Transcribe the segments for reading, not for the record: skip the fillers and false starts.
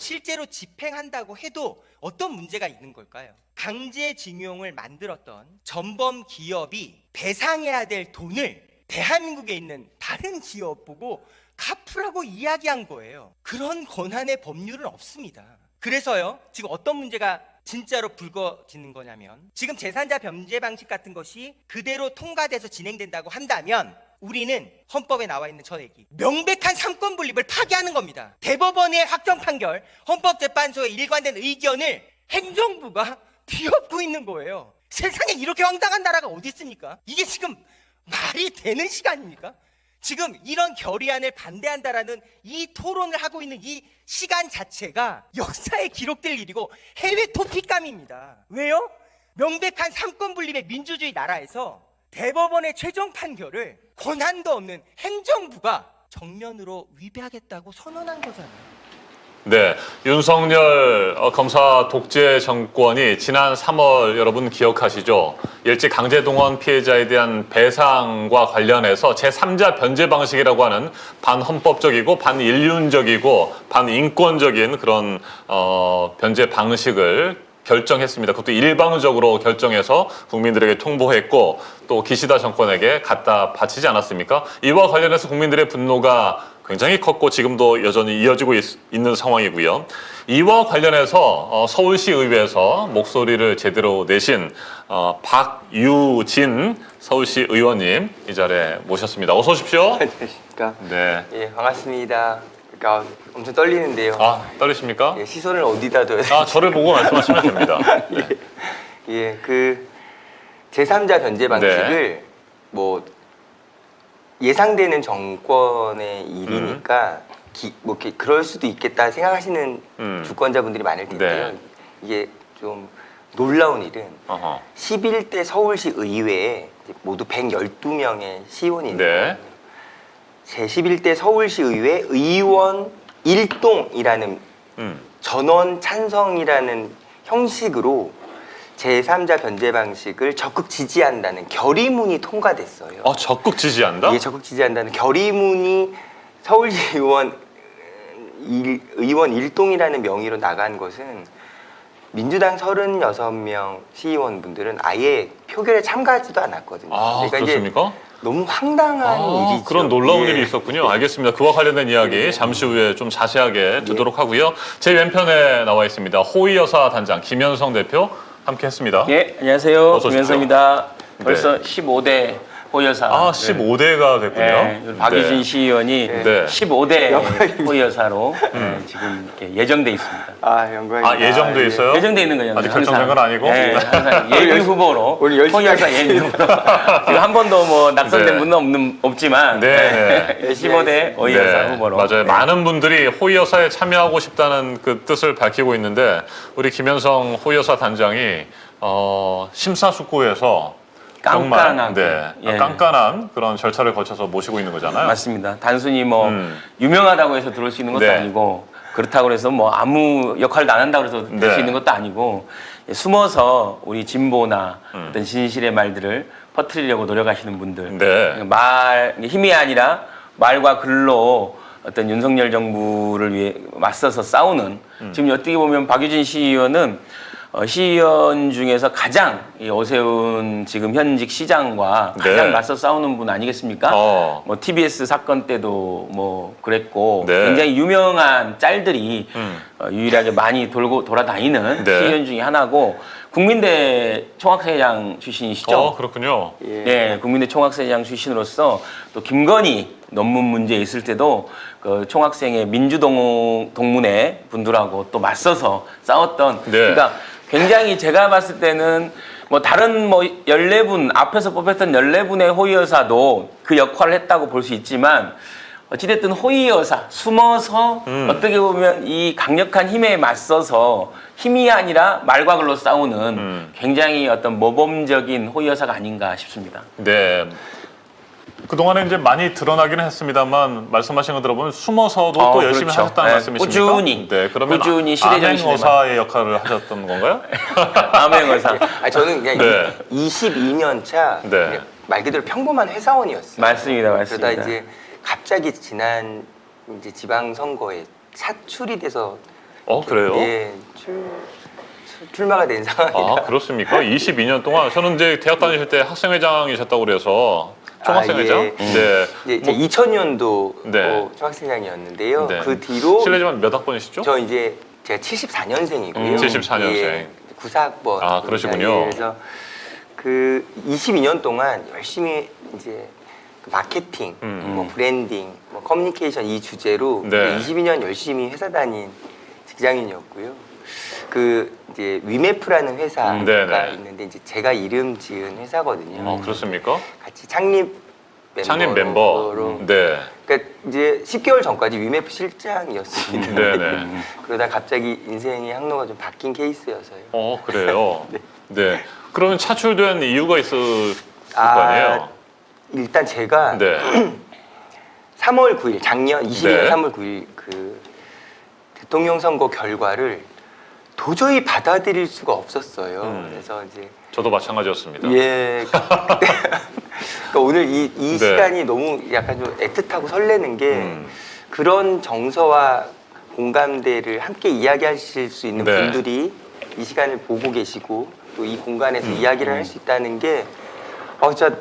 실제로 집행한다고 해도 어떤 문제가 있는 걸까요? 강제징용을 만들었던 전범 기업이 배상해야 될 돈을 대한민국에 있는 다른 기업 보고 갚으라고 이야기한 거예요. 그런 권한의 법률은 없습니다. 그래서요, 지금 어떤 문제가 진짜로 불거지는 거냐면, 지금 제3자 변제 방식 같은 것이 그대로 통과돼서 진행된다고 한다면 우리는 헌법에 나와 있는 저 얘기, 명백한 삼권 분립을 파기하는 겁니다. 대법원의 확정 판결, 헌법재판소의 일관된 의견을 행정부가 뒤엎고 있는 거예요. 세상에 이렇게 황당한 나라가 어디 있습니까? 이게 지금 말이 되는 시간입니까? 지금 이런 결의안을 반대한다라는 이 토론을 하고 있는 이 시간 자체가 역사에 기록될 일이고 해외 토픽감입니다. 왜요? 명백한 삼권 분립의 민주주의 나라에서 대법원의 최종 판결을 권한도 없는 행정부가 정면으로 위배하겠다고 선언한 거잖아요. 네, 윤석열 검사 독재 정권이 지난 3월 여러분 기억하시죠? 일제 강제동원 피해자에 대한 배상과 관련해서 제3자 변제 방식이라고 하는 반헌법적이고 반인륜적이고 반인권적인 그런 변제 방식을 결정했습니다. 그것도 일방적으로 결정해서 국민들에게 통보했고 또 기시다 정권에게 갖다 바치지 않았습니까? 이와 관련해서 국민들의 분노가 굉장히 컸고 지금도 여전히 이어지고 있는 상황이고요. 이와 관련해서 서울시 의회에서 목소리를 제대로 내신 박유진 서울시 의원님 이 자리에 모셨습니다. 어서 오십시오. 안녕하십니까. 네. 예, 반갑습니다. 그러니까 엄청 떨리는데요. 아, 떨리십니까? 예, 시선을 어디다 둬야 되지? 아, 저를 보고 말씀하시면 됩니다. 네. 예, 그 제3자 변제 방식을 네. 뭐 예상되는 정권의 일이니까 뭐 이렇게 그럴 수도 있겠다 생각하시는 주권자분들이 많을 텐데요. 네. 이게 좀 놀라운 일은 어허. 11대 서울시 의회에 모두 112명의 시의원이 있는 거예요. 네. 제11대 서울시 의회 의원 일동이라는 전원 찬성이라는 형식으로 제3자 변제 방식을 적극 지지한다는 결의문이 통과됐어요. 적극 지지한다? 이게 적극 지지한다는 결의문이 서울시 의원 일동이라는 명의로 나간 것은 민주당 36명 시의원분들은 아예 표결에 참가하지도 않았거든요. 아, 그렇습니까? 이게 너무 황당한 일이죠. 그런 놀라운 예. 일이 있었군요. 알겠습니다. 그와 관련된 이야기 잠시 후에 좀 자세하게 듣도록 하고요. 제 왼편에 나와 있습니다. 호위여사 단장 김현성 대표 함께했습니다. 예, 안녕하세요. 어서 오십시오. 김현성입니다. 벌써 네. 15대 호여사. 15대가 됐군요. 네, 박유진 시의원이 네. 15대 호여사로 지금 이렇게 예정돼 있습니다. 아, 영광입니다. 예정돼 예. 있어요? 예정돼 있는 거잖아요. 아직 결정된 건 아니고? 네, 항상 예비 후보로 오늘 열심히 호여사 예비 후보로 지금 한 번도 뭐 낙선된 네. 분은 없지만 네. 15대 호여사 네, 후보로. 맞아요. 네. 많은 분들이 호위여사에 참여하고 싶다는 그 뜻을 밝히고 있는데 우리 김현성 호위여사 단장이 심사숙고해서 정말 깐깐하게. 예. 깐깐한 그런 절차를 거쳐서 모시고 있는 거잖아요. 맞습니다. 단순히 뭐 유명하다고 해서 들어올 수 있는 것도 네. 아니고 그렇다고 해서 뭐 아무 역할도 안 한다고 해서 될 수 네. 있는 것도 아니고 숨어서 우리 진보나 어떤 진실의 말들을 퍼뜨리려고 노력하시는 분들 네. 힘이 아니라 말과 글로 어떤 윤석열 정부를 위해 맞서서 싸우는 지금 어떻게 보면 박유진 시의원은 시의원 중에서 가장 이 오세훈 지금 현직 시장과 네. 가장 맞서 싸우는 분 아니겠습니까? 뭐 TBS 사건 때도 뭐 그랬고 네. 굉장히 유명한 짤들이 유일하게 많이 돌아다니는 네. 시의원 중에 하나고 국민대 총학생회장 출신이시죠? 그렇군요. 예. 네, 국민대 총학생회장 출신으로서 또 김건희 논문 문제 있을 때도 그 총학생회 민주동문회 분들하고 또 맞서서 싸웠던 네. 그러니까 굉장히 제가 봤을 때는 뭐 다른 뭐 14분 앞에서 뽑혔던 14분의 호위여사도 그 역할을 했다고 볼 수 있지만 어찌됐든 호위여사 숨어서 어떻게 보면 이 강력한 힘에 맞서서 힘이 아니라 말과 글로 싸우는 굉장히 어떤 모범적인 호위여사가 아닌가 싶습니다. 네. 그동안에 이제 많이 드러나기는 했습니다만 말씀하신 거 들어보면 숨어서도 또 열심히 그렇죠. 하셨다는 네, 말씀이십니까? 꾸준히. 네, 그러면 꾸준히 시대 정신에만. 암행어사의 역할을 하셨던 건가요? 암행어사. 저는 그냥 네. 22년 차 네. 말 그대로 평범한 회사원이었어요. 맞습니다, 맞습니다. 그러다 이제 갑자기 지난 이제 지방선거에 차출이 돼서 그래요? 예, 출마가 된 상황이라. 아, 그렇습니까? 22년 동안 저는 이제 대학 다니실 때 학생회장이셨다고 그래서 총학생회장? 예. 네. 이제 2000년도 네. 총학생회장이었는데요. 네. 그 뒤로 실례지만 몇 학번이시죠? 저 이제 제가 74년생이고요. 74년생. 예, 94학번. 아, 그러시군요. 그래서 그 22년 동안 열심히 이제 마케팅, 뭐 브랜딩, 뭐 커뮤니케이션 이 주제로 네. 22년 열심히 회사 다닌 직장인이었고요. 그 이제 위메프라는 회사가 네네. 있는데 이제 제가 이름 지은 회사거든요. 그렇습니까? 같이 창립 창립 멤버. 멤버로. 네. 그러니까 이제 10개월 전까지 위메프 실장이었습니다. 네네. 그러다 갑자기 인생의 항로가 좀 바뀐 케이스여서요. 그래요? 네. 그러면 차출된 이유가 있을 거 아, 아니에요? 일단 제가 네. 3월 9일 작년 22년 네. 3월 9일 그 대통령 선거 결과를 도저히 받아들일 수가 없었어요. 그래서 이제 저도 마찬가지였습니다. 예. 그러니까 오늘 이 네. 시간이 너무 약간 좀 애틋하고 설레는 게 음. 그런 정서와 공감대를 함께 이야기하실 수 있는 네. 분들이 이 시간을 보고 계시고 또 이 공간에서 이야기를 할 수 있다는 게 진짜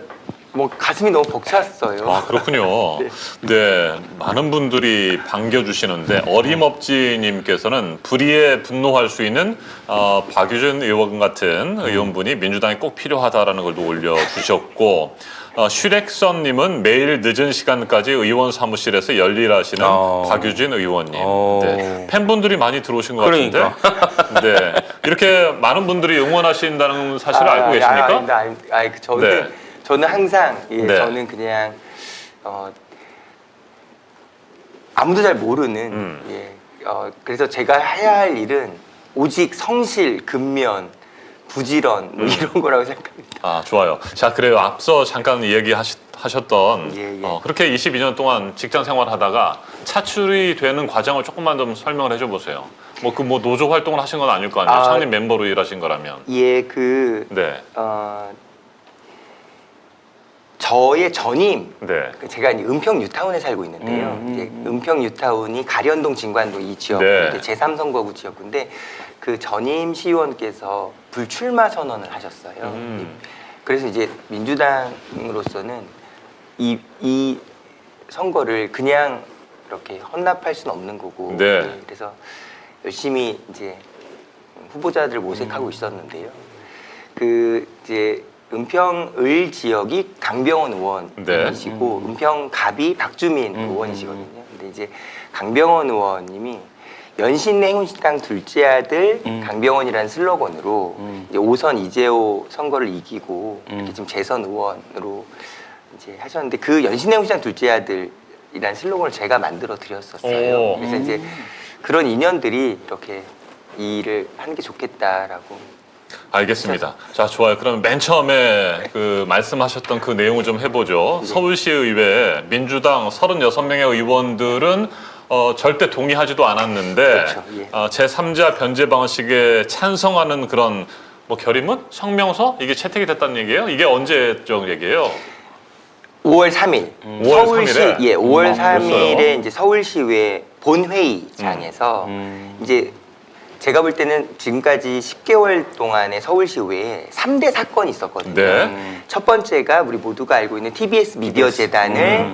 뭐 가슴이 너무 벅찼어요. 아, 그렇군요. 네. 많은 분들이 반겨주시는데 어림없지님께서는 불의에 분노할 수 있는 박유진 의원 같은 의원분이 민주당에 꼭 필요하다라는 걸도 올려주셨고 슈렉선님은 매일 늦은 시간까지 의원 사무실에서 열일하시는 박유진 의원님. 네. 팬분들이 많이 들어오신 것 같은데. 네. 이렇게 많은 분들이 응원하신다는 사실을 알고 계십니까? 저는 항상 네. 저는 그냥 아무도 잘 모르는 그래서 제가 해야 할 일은 오직 성실, 근면, 부지런 뭐 이런 거라고 생각합니다. 아, 좋아요. 자, 그래요. 앞서 잠깐 이야기하셨던 예. 그렇게 22년 동안 직장 생활하다가 차출이 되는 과정을 조금만 좀 설명을 해줘 보세요. 뭐 노조 활동을 하신 건 아닐 거 아니에요. 창립 멤버로 일하신 거라면. 예, 네. 저의 전임, 네. 제가 이제 은평 뉴타운에 살고 있는데요. 이제 은평 뉴타운이 가련동, 진관동 이 지역, 네. 제3선거구 지역구인데 그 전임 시의원께서 불출마 선언을 하셨어요. 그래서 이제 민주당으로서는 이 선거를 그냥 이렇게 헌납할 수는 없는 거고, 네. 그래서 열심히 이제 후보자들 모색하고 있었는데요. 그 이제 은평을 지역이 강병원 의원이시고 은평갑이 박주민 의원이시거든요. 근데 이제 강병원 의원님이 연신내 행운식당 둘째 아들 강병원이라는 슬로건으로 이제 5선 이재호 선거를 이기고 이렇게 지금 재선 의원으로 이제 하셨는데 그 연신내 행운식당 둘째 아들이라는 슬로건을 제가 만들어 드렸었어요. 그래서 이제 그런 인연들이 이렇게 이 일을 하는 게 좋겠다라고. 알겠습니다. 자, 좋아요. 그럼 맨 처음에 그 말씀하셨던 그 내용을 좀 해보죠. 서울시의회 민주당 36명의 의원들은 절대 동의하지도 않았는데 그렇죠. 예. 제3자 변제 방식에 찬성하는 그런 뭐 결의문? 성명서? 이게 채택이 됐다는 얘기예요? 이게 언제적 얘기예요? 5월 3일 5월 3일에? 5월 3일에 됐어요. 이제 서울시의회 본회의장에서 이제 제가 볼 때는 지금까지 10개월 동안의 서울시의회에 3대 사건이 있었거든요. 네. 첫 번째가 우리 모두가 알고 있는 TBS 미디어 재단을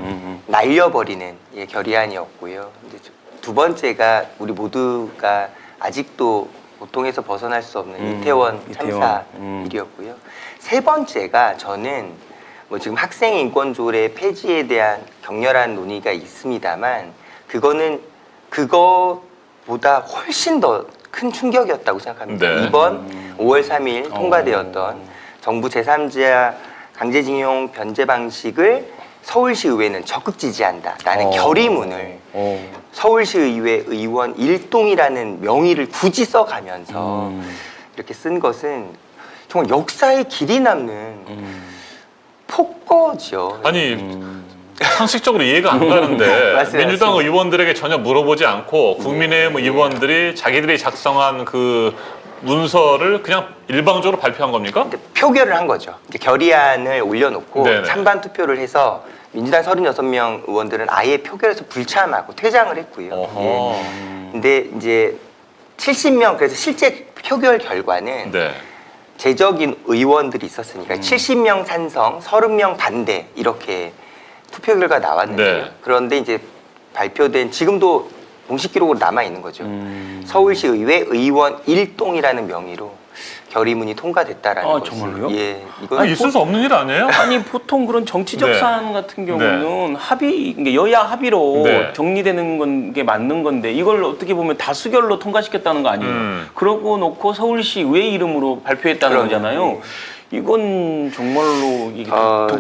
날려버리는 결의안이었고요. 이제 두 번째가 우리 모두가 아직도 고통에서 벗어날 수 없는 이태원 참사 일이었고요. 세 번째가 저는 뭐 지금 학생 인권조례 폐지에 대한 격렬한 논의가 있습니다만 그거는 그거보다 훨씬 더 큰 충격이었다고 생각합니다. 네. 이번 5월 3일 통과되었던 정부 제3자 강제징용 변제 방식을 서울시의회는 적극 지지한다라는 결의문을 서울시의회 의원 일동이라는 명의를 굳이 써가면서 이렇게 쓴 것은 정말 역사에 길이 남는 폭거죠. 아니 상식적으로 이해가 안 가는데 맞습니다. 민주당 의원들에게 전혀 물어보지 않고 국민의힘 의원들이 자기들이 작성한 그 문서를 그냥 일방적으로 발표한 겁니까? 표결을 한 거죠. 이제 결의안을 올려놓고 네네. 찬반 투표를 해서 민주당 36명 의원들은 아예 표결에서 불참하고 퇴장을 했고요. 어허. 근데 이제 70명 그래서 실제 표결 결과는 네. 제적인 의원들이 있었으니까 70명 찬성, 30명 반대 이렇게 투표 결과 나왔는데요. 네. 그런데 이제 발표된 지금도 공식 기록으로 남아 있는 거죠. 서울시 의회 의원 1동이라는 명의로 결의문이 통과됐다라는 아, 것을. 정말로요? 예, 이건 아, 있을 수 없는 일 아니에요? 아니 보통 그런 정치적 네. 사안 같은 경우는 합의, 그러니까 여야 합의로 네. 정리되는 건 게 맞는 건데 이걸 어떻게 보면 다수결로 통과시켰다는 거 아니에요? 그러고 놓고 서울시 의회 이름으로 발표했다는 그럼요. 거잖아요. 이건 정말로 이게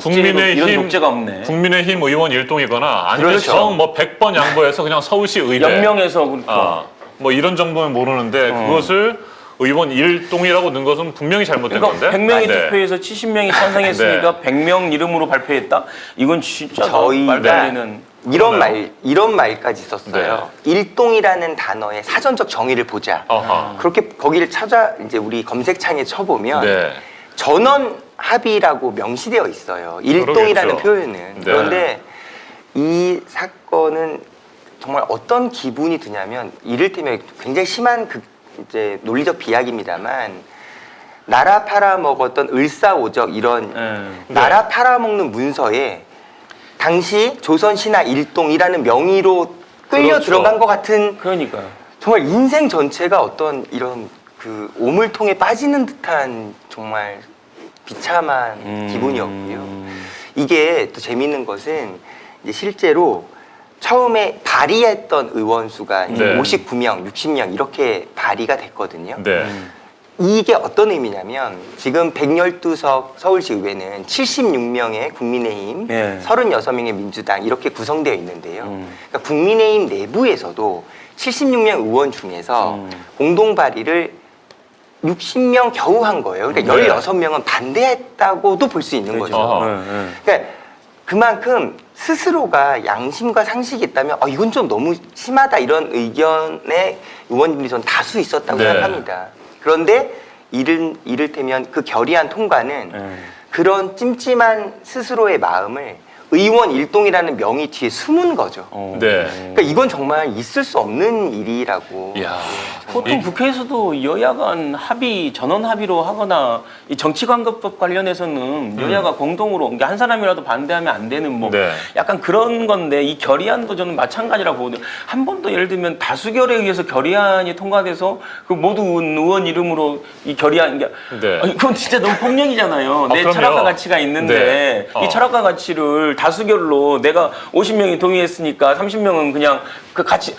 국민의힘 이런 독재가 없네. 국민의힘 의원 1동이거나 아니면 그렇죠. 정뭐 100번 양보해서 그냥 서울시 의회 연명해서 그러니까. 아, 뭐 이런 정도는 모르는데 그것을 의원 1동이라고 넣은 것은 분명히 잘못된 그러니까 건데. 100명이 네. 투표해서 70명이 찬성했으니까 100명 이름으로 발표했다? 이건 진짜 저희가 말도 안 되는. 이런 말까지 썼어요. 일동이라는 단어의 사전적 정의를 보자. 어허. 그렇게 거기를 찾아 이제 우리 검색창에 쳐보면 네. 전원 합의라고 명시되어 있어요. 일동이라는 그러겠죠. 표현은. 네. 그런데 이 사건은 정말 어떤 기분이 드냐면 이를테면 굉장히 심한 이제 논리적 비약입니다만 나라 팔아먹었던 을사오적 이런 나라 팔아먹는 문서에 당시 조선신하 일동이라는 명의로 끌려 그렇죠. 들어간 것 같은 그러니까요. 정말 인생 전체가 어떤 이런 그 오물통에 빠지는 듯한 정말 비참한 기분이었고요. 이게 또 재밌는 것은 이제 실제로 처음에 발의했던 의원 수가 이제 네. 59명, 60명 이렇게 발의가 됐거든요. 네. 이게 어떤 의미냐면 지금 112석 서울시 의회는 76명의 국민의힘, 네. 36명의 민주당 이렇게 구성되어 있는데요. 그러니까 국민의힘 내부에서도 76명 의원 중에서 공동 발의를 60명 겨우 한 거예요. 그러니까 네. 16명은 반대했다고도 볼 수 있는 거죠. 어허. 그러니까 그만큼 스스로가 양심과 상식이 있다면 이건 좀 너무 심하다 이런 의견의 의원님들이 전 다수 있었다고 네. 생각합니다. 그런데 이를테면 그 결의안 통과는 그런 찜찜한 스스로의 마음을 의원 일동이라는 명의 뒤에 숨은 거죠. 네. 그러니까 이건 정말 있을 수 없는 일이라고. 이야. 보통 국회에서도 여야 간 합의, 전원 합의로 하거나 이 정치관계법 관련해서는 여야가 공동으로 그러니까 한 사람이라도 반대하면 안 되는 뭐 네. 약간 그런 건데 이 결의안도 저는 마찬가지라고 보거든요. 한 번도 예를 들면 다수결에 의해서 결의안이 통과돼서 그 모든 의원 이름으로 이 결의안 네. 아니, 그건 진짜 너무 폭력이잖아요. 내 그럼요. 철학과 가치가 있는데 네. 이 철학과 가치를 다수결로 내가 50명이 동의했으니까 30명은 그냥 그 같이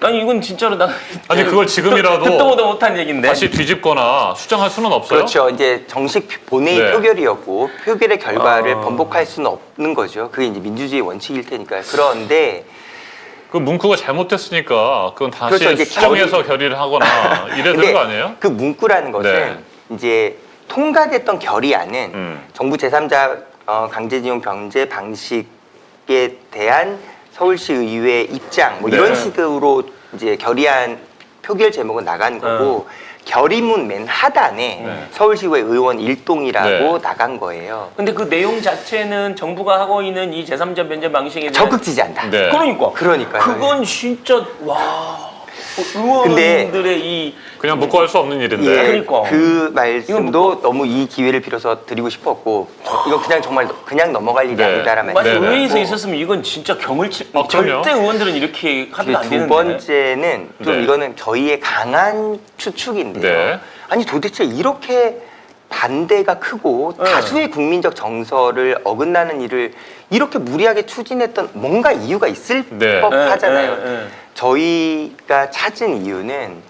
아니 이건 진짜로 나 아니, 그걸 지금이라도 듣도 보도 못한 얘기인데 다시 뒤집거나 수정할 수는 없어요? 그렇죠. 이제 정식 본회의 네. 표결이었고 표결의 결과를 번복할 수는 없는 거죠. 그게 이제 민주주의 원칙일 테니까요. 그런데 그 문구가 잘못됐으니까 그건 다시 그렇죠. 이제 수정해서 결의를 하거나 이래야 되는 근데 거 아니에요? 그 문구라는 것은 네. 이제 통과됐던 결의안은 정부 제3자 강제징용 병제 방식에 대한 서울시 의회 입장 뭐 이런 네. 식으로 이제 결의안 표결 제목은 나간 거고 결의문 맨 하단에 서울시의회 의원 일동이라고 네. 나간 거예요. 근데 그 내용 자체는 정부가 하고 있는 이 제3자 변제 방식에 대한 적극 지지한다. 네. 그러니까요. 그건 진짜 와 의원들의 이 그냥 묵고 할 수 없는 일인데. 예, 그러니까. 그 이건 말씀도 너무 이 기회를 빌어서 드리고 싶었고 이건 그냥 정말 그냥 넘어갈 일이 네. 아니다라는 만약 네네. 의회에서 있었으면 이건 진짜 경을 치 그럼요. 절대 의원들은 이렇게 합의가 안 두 되는데 번째는 좀 네. 이거는 저희의 강한 추측인데요. 네. 아니 도대체 이렇게 반대가 크고 다수의 국민적 정서를 어긋나는 일을 이렇게 무리하게 추진했던 뭔가 이유가 있을 네. 법하잖아요. 네. 저희가 찾은 이유는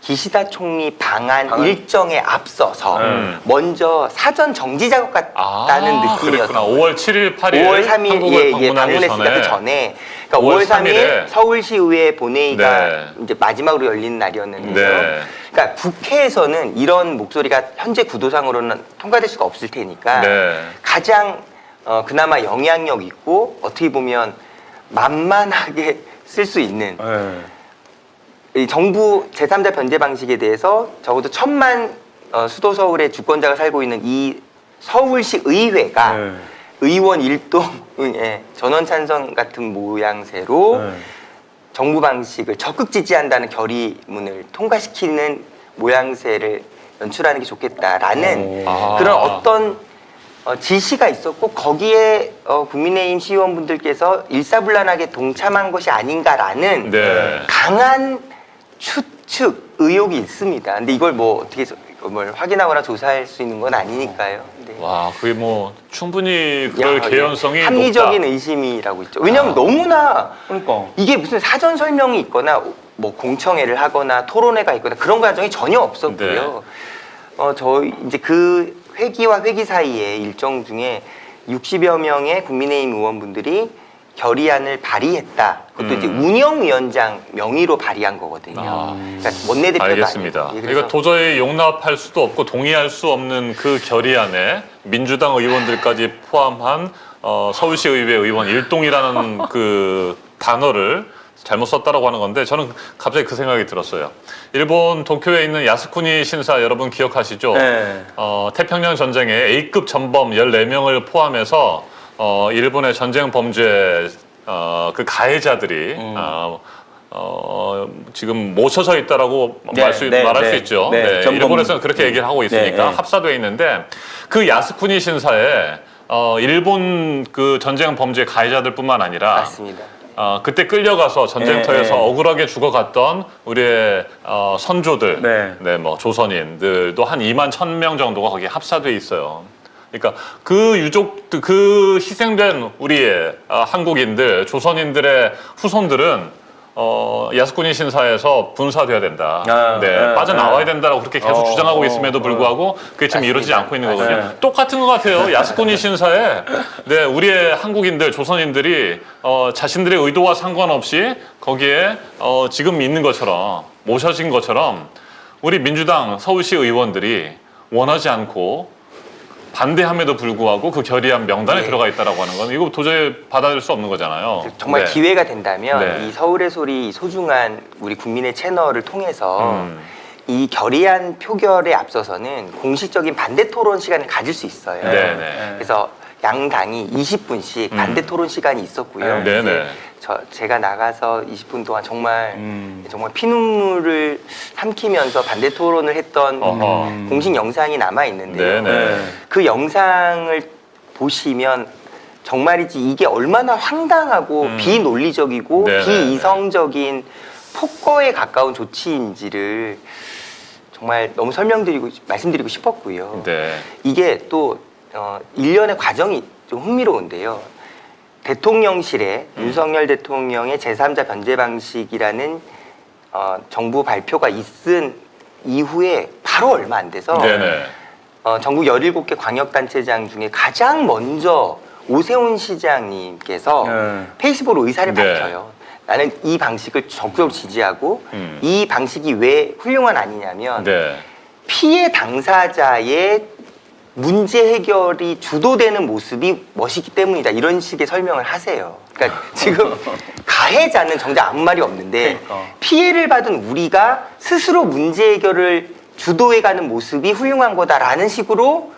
기시다 총리 방안 일정에 앞서서 먼저 사전 정지 작업 같다는 느낌이었어요. 그랬구나. 5월 7일, 8일 5월 3일 한국을 방문했으니까 그 전에 그러니까 5월 3일 서울시의회 본회의가 네. 이제 마지막으로 열린 날이었는데요. 네. 그러니까 국회에서는 이런 목소리가 현재 구도상으로는 통과될 수가 없을 테니까 네. 가장 그나마 영향력 있고 어떻게 보면 만만하게 쓸 수 있는 이 정부 제3자 변제 방식에 대해서 적어도 1000만 수도 서울의 주권자가 살고 있는 이 서울시 의회가 의원 일동의 전원 찬성 같은 모양새로 정부 방식을 적극 지지한다는 결의문을 통과시키는 모양새를 연출하는 게 좋겠다라는 그런 어떤 지시가 있었고 거기에 국민의힘 시의원분들께서 일사불란하게 동참한 것이 아닌가라는 네. 강한 추측, 의혹이 있습니다. 근데 이걸 뭐 어떻게 뭘 확인하거나 조사할 수 있는 건 아니니까요. 네. 와, 그게 뭐 충분히 그럴 야, 개연성이 합리적인 높다. 의심이라고 있죠. 왜냐하면 너무나 그러니까. 이게 무슨 사전 설명이 있거나 뭐 공청회를 하거나 토론회가 있거나 그런 과정이 전혀 없었고요. 저희 이제 그 회기와 회기 사이에 일정 중에 60여 명의 국민의힘 의원분들이 결의안을 발의했다. 그것도 이제 운영위원장 명의로 발의한 거거든요. 그러니까 원내대표가 알겠습니다. 아니고. 예, 이거 도저히 용납할 수도 없고 동의할 수 없는 그 결의안에 민주당 의원들까지 포함한 서울시 의회 의원 일동이라는 그 단어를 잘못 썼다라고 하는 건데 저는 갑자기 그 생각이 들었어요. 일본 도쿄에 있는 야스쿠니 신사 여러분 기억하시죠? 네. 태평양 전쟁에 A급 전범 14명을 포함해서 일본의 전쟁 범죄 그 가해자들이 지금 모셔져 있다라고 네, 말할 수 있죠. 네, 전범. 일본에서는 그렇게 얘기를 하고 있으니까 네, 네. 합사되어 있는데 그 야스쿠니 신사에 일본 그 전쟁 범죄 가해자들뿐만 아니라 맞습니다. 그때 끌려가서 전쟁터에서 네. 억울하게 죽어갔던 우리의 선조들, 네. 뭐 조선인들도 한 2만 1,000명 정도가 거기에 합사돼 있어요. 그러니까 그 유족, 그 희생된 우리의 한국인들, 조선인들의 후손들은 야스쿠니 신사에서 분사돼야 된다. 빠져나와야 된다라고 그렇게 계속 주장하고 있음에도 불구하고 그게 지금 이루어지지 않고 있는 거거든요. 똑같은 것 같아요. 야스쿠니 신사에 우리의 한국인들, 조선인들이 자신들의 의도와 상관없이 거기에 지금 있는 것처럼 모셔진 것처럼 우리 민주당 서울시 의원들이 원하지 않고 반대함에도 불구하고 그 결의안 명단에 네. 들어가 있다라고 하는 건 이거 도저히 받아들일 수 없는 거잖아요. 정말 네. 기회가 된다면 네. 이 서울의 소리 소중한 우리 국민의 채널을 통해서 이 결의안 표결에 앞서서는 공식적인 반대 토론 시간을 가질 수 있어요. 네, 네. 그래서 양 당이 20분씩 반대 토론 시간이 있었고요. 네, 이제 네. 제가 나가서 20분 동안 정말 피눈물을 삼키면서 반대 토론을 했던 공식 영상이 남아 있는데요. 네, 네. 그 영상을 보시면 정말이지 이게 얼마나 황당하고 비논리적이고 네, 네, 비이성적인 폭거에 가까운 조치인지를 정말 너무 말씀드리고 싶었고요. 네. 이게 또 일련의 과정이 좀 흥미로운데요. 대통령실에 윤석열 대통령의 제3자 변제 방식이라는 정부 발표가 있은 이후에 바로 얼마 안 돼서 네네. 전국 17개 광역단체장 중에 가장 먼저 오세훈 시장님께서 페이스북으로 의사를 네. 밝혀요. 나는 이 방식을 적극적으로 지지하고 이 방식이 왜 훌륭한 아니냐면 네. 피해 당사자의 문제 해결이 주도되는 모습이 멋있기 때문이다. 이런 식의 설명을 하세요. 그러니까 지금 가해자는 정작 아무 말이 없는데 피해를 받은 우리가 스스로 문제 해결을 주도해가는 모습이 훌륭한 거다라는 식으로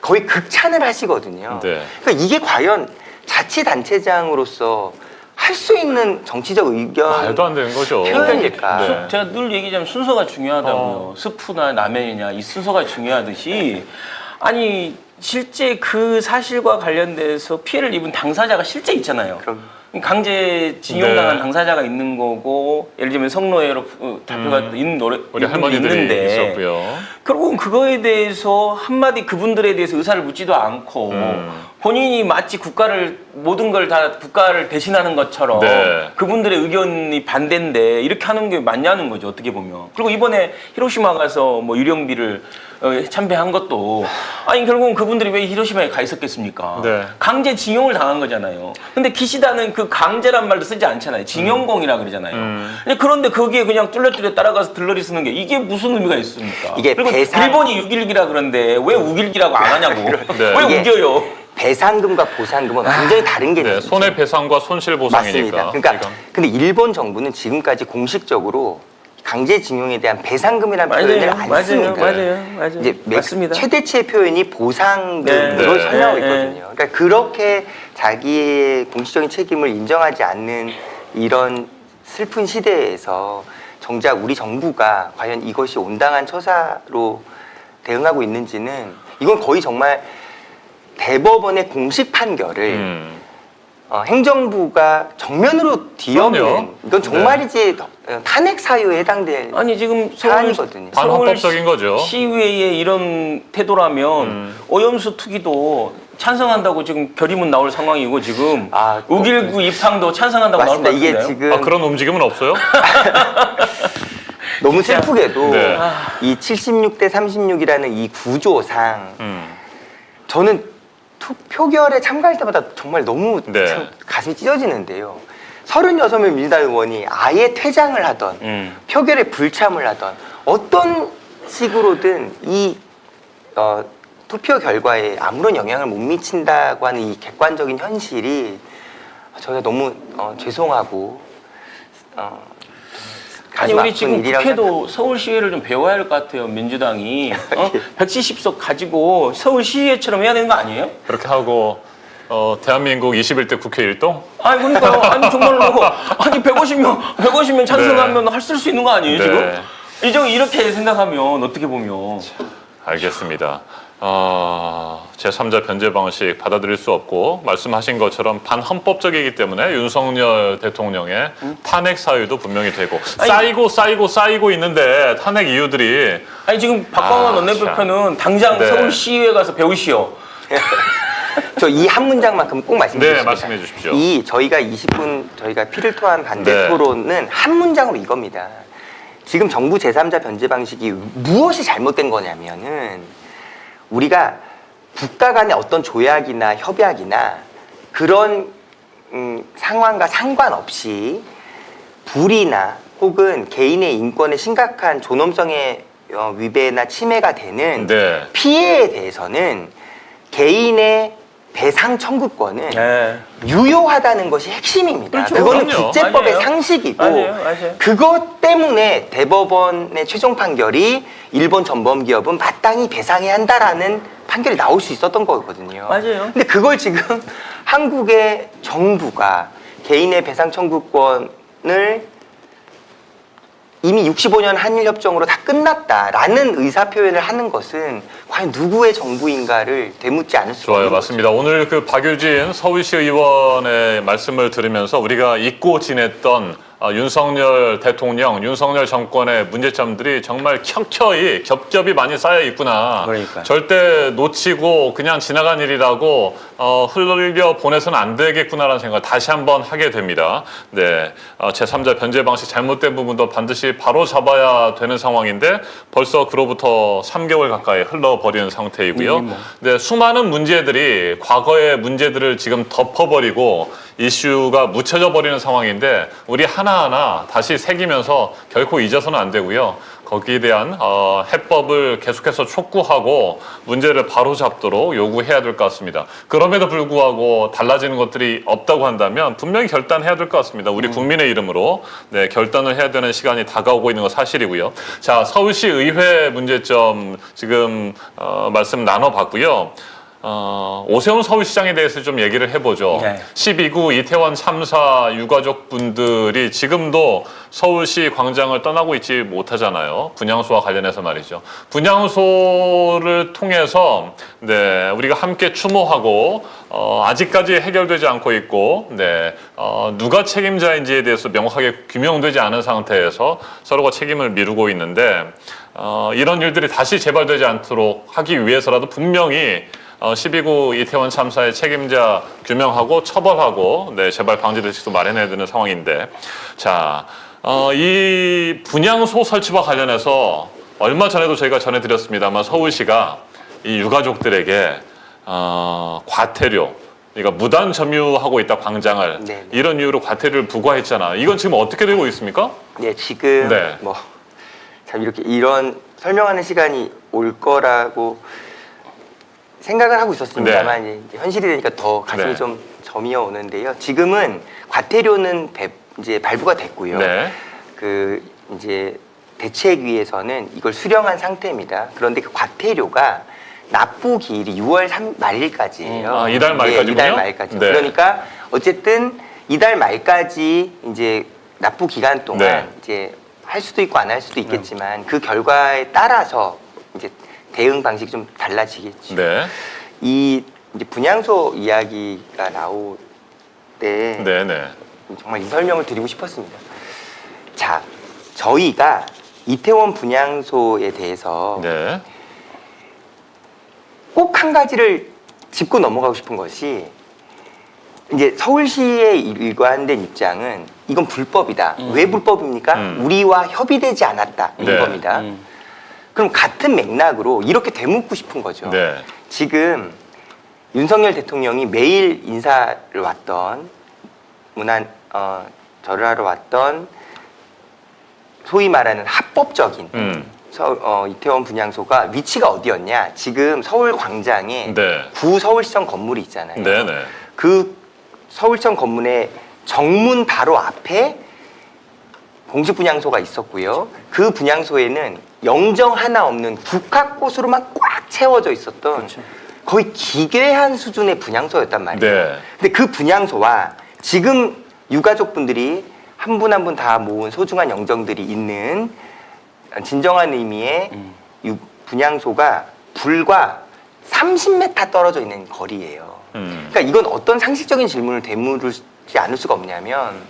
거의 극찬을 하시거든요. 네. 그러니까 이게 과연 자치단체장으로서 할 수 있는 정치적 의견 말도 안 되는 거죠. 표현일까? 네. 제가 늘 얘기하자면 순서가 중요하다고요. 스프나 라면이냐 이 순서가 중요하듯이 아니 실제 그 사실과 관련돼서 피해를 입은 당사자가 실제 있잖아요. 그럼. 강제 징용당한 네. 당사자가 있는 거고 예를 들면 성노예로 대표가 있는 노래 우리 할머니들이 있는데 있었고요. 결국은 그거에 대해서 한마디 그분들에 대해서 의사를 묻지도 않고 본인이 마치 모든 걸 다 국가를 대신하는 것처럼 네. 그분들의 의견이 반대인데 이렇게 하는 게 맞냐는 거죠, 어떻게 보면. 그리고 이번에 히로시마 가서 뭐 유령비를 참배한 것도 아니 결국은 그분들이 왜 히로시마에 가 있었겠습니까? 네. 강제 징용을 당한 거잖아요. 근데 기시다는 그 강제란 말도 쓰지 않잖아요. 징용공이라 그러잖아요. 그런데 거기에 그냥 뚫레뚫레 따라가서 들러리 쓰는 게 이게 무슨 의미가 있습니까? 이게 그리고 배상- 일본이 6.1기라 그러는데 왜 우길기라고 안 하냐고. 네. 왜 이게 우겨요? 배상금과 보상금은 완전히 다른 네. 개념이죠. 손해배상과 손실보상이니까. 맞습니다. 그러니까 근데 일본 정부는 지금까지 공식적으로 강제징용에 대한 배상금이라는 표현을 안 씁니다. 맞아요. 이제 맞습니다. 최대치의 표현이 보상금으로 네. 설명하고 네. 있거든요. 그러니까 그렇게 자기의 공식적인 책임을 인정하지 않는 이런 슬픈 시대에서 정작 우리 정부가 과연 이것이 온당한 처사로 대응하고 있는지는 이건 거의 정말 대법원의 공식 판결을 행정부가 정면으로 뒤엎는 그럼요. 이건 정말이지 탄핵 사유에 해당될 아니 지금 사안이거든요. 반헌법적인 거죠. 시의회의 이런 태도라면 오염수 투기도 찬성한다고 지금 결의문 나올 상황이고 지금 아, 5.19 입항도 찬성한다고 나올 것 맞습니다. 이게 같은데요. 지금 아, 그런 움직임은 없어요? 너무 슬프게도 네. 이 76대 36이라는 이 구조상 저는 투표결에 참가할 때마다 정말 너무 네. 참 가슴이 찢어지는데요. 36명 민주당 의원이 아예 퇴장을 하던 표결에 불참을 하던 어떤 식으로든 이 투표 결과에 아무런 영향을 못 미친다고 하는 이 객관적인 현실이 저희가 너무 죄송하고 아니 가슴 우리 아픈 지금 일이라고 국회도 서울시의회를 좀 배워야 할 것 같아요. 민주당이 170석 가지고 서울시의회처럼 해야 되는 거 아니에요? 그렇게 하고 대한민국 21대 국회 일동? 아니 그러니까요. 아니 정말로 아니 150명 찬성하면 할 수 있는 거 아니에요 네. 지금? 이렇게 생각하면 어떻게 보면 알겠습니다. 제3자 변제 방식 받아들일 수 없고 말씀하신 것처럼 반헌법적이기 때문에 윤석열 대통령의 탄핵 사유도 분명히 되고 쌓이고 있는데 탄핵 이유들이 아니 지금 박광원 아, 원내대표는 당장 네. 서울시의회 가서 배우시오. 저 이 한 문장만큼 꼭 말씀드리겠습니다. 네, 말씀해 주십시오. 이 저희가 20분 저희가 피를 토한 반대 네. 토론은 한 문장으로 이겁니다. 지금 정부 제3자 변제 방식이 무엇이 잘못된 거냐면은 우리가 국가 간의 어떤 조약이나 협약이나 그런 상황과 상관없이 불이나 혹은 개인의 인권에 심각한 존엄성의 위배나 침해가 되는 네. 피해에 대해서는 개인의 배상 청구권은 네. 유효하다는 것이 핵심입니다. 그렇죠. 그거는 그럼요. 국제법의 맞아요. 상식이고 맞아요. 그것 때문에 대법원의 최종 판결이 일본 전범기업은 마땅히 배상해야 한다라는 판결이 나올 수 있었던 거거든요. 맞아요. 근데 그걸 지금 한국의 정부가 개인의 배상 청구권을 이미 65년 한일협정으로 다 끝났다라는 의사표현을 하는 것은 과연 누구의 정부인가를 되묻지 않을 수가 좋아요, 없는 맞습니다. 오늘 그 박유진 서울시 의원의 말씀을 들으면서 우리가 잊고 지냈던 윤석열 대통령, 윤석열 정권의 문제점들이 정말 켜켜이 겹겹이 많이 쌓여 있구나. 그러니까요. 절대 놓치고 그냥 지나간 일이라고 흘려 보내서는 안 되겠구나라는 생각을 다시 한번 하게 됩니다. 네, 제3자 변제 방식 잘못된 부분도 반드시 바로 잡아야 되는 상황인데 벌써 그로부터 3개월 가까이 흘러버리는 상태이고요. 네, 수많은 문제들이 과거의 문제들을 지금 덮어버리고 이슈가 묻혀져 버리는 상황인데 우리 하나하나 다시 새기면서 결코 잊어서는 안 되고요. 거기에 대한 해법을 계속해서 촉구하고 문제를 바로잡도록 요구해야 될 것 같습니다. 그럼에도 불구하고 달라지는 것들이 없다고 한다면 분명히 결단해야 될 것 같습니다. 우리 국민의 이름으로 네, 결단을 해야 되는 시간이 다가오고 있는 건 사실이고요. 자, 서울시 의회 문제점 지금 말씀 나눠봤고요. 오세훈 서울시장에 대해서 좀 얘기를 해보죠. 네. 12구 이태원 참사 유가족분들이 지금도 서울시 광장을 떠나고 있지 못하잖아요. 분향소와 관련해서 말이죠. 분향소를 통해서 네, 우리가 함께 추모하고 아직까지 해결되지 않고 있고 네, 누가 책임자인지에 대해서 명확하게 규명되지 않은 상태에서 서로가 책임을 미루고 있는데 이런 일들이 다시 재발되지 않도록 하기 위해서라도 분명히 12구 이태원 참사의 책임자 규명하고 처벌하고 네, 재발 방지 대책도 마련해야 되는 상황인데 자, 이 분향소 설치와 관련해서 얼마 전에도 저희가 전해드렸습니다만 서울시가 이 유가족들에게 과태료 그러니까 무단 점유하고 있다 광장을 네. 이런 이유로 과태료를 부과했잖아. 이건 지금 어떻게 되고 있습니까? 네, 지금 네. 참 이렇게 이런 설명하는 시간이 올 거라고 생각을 하고 있었습니다만 이제 현실이 되니까 더 가슴이 네. 좀 저미어 오는데요. 지금은 과태료는 이제 발부가 됐고요. 네. 그 이제 대책위에서는 이걸 수령한 상태입니다. 그런데 그 과태료가 납부 기일이 6월 말일까지예요. 이달 말까지군요? 네, 이달 말까지. 네. 그러니까 어쨌든 이달 말까지 이제 납부 기간 동안 네. 이제 할 수도 있고 안 할 수도 있겠지만 그 결과에 따라서 이제 대응 방식이 좀 달라지겠죠. 네. 이 이제 분향소 이야기가 나올 때 네, 네. 정말 이 설명을 드리고 싶었습니다. 자, 저희가 이태원 분향소에 대해서 네. 꼭 한 가지를 짚고 넘어가고 싶은 것이 이제 서울시의 일관된 입장은 이건 불법이다. 왜 불법입니까? 우리와 협의되지 않았다. 이 네. 겁니다. 그럼 같은 맥락으로 이렇게 되묻고 싶은 거죠. 네. 지금 윤석열 대통령이 매일 인사를 왔던 절을 하러 왔던 소위 말하는 합법적인 이태원 분향소가 위치가 어디였냐? 지금 서울 광장에 네. 구서울시청 건물이 있잖아요. 네, 네. 그 서울시청 건물의 정문 바로 앞에 공식 분향소가 있었고요. 그 분향소에는 영정 하나 없는 국화꽃으로만 꽉 채워져 있었던 거의 기괴한 수준의 분향소였단 말이에요. 네. 근데 그 분향소와 지금 유가족분들이 한 분 한 분 다 모은 소중한 영정들이 있는 진정한 의미의 분향소가 불과 30m 떨어져 있는 거리예요. 그러니까 이건 어떤 상식적인 질문을 되물지 않을 수가 없냐면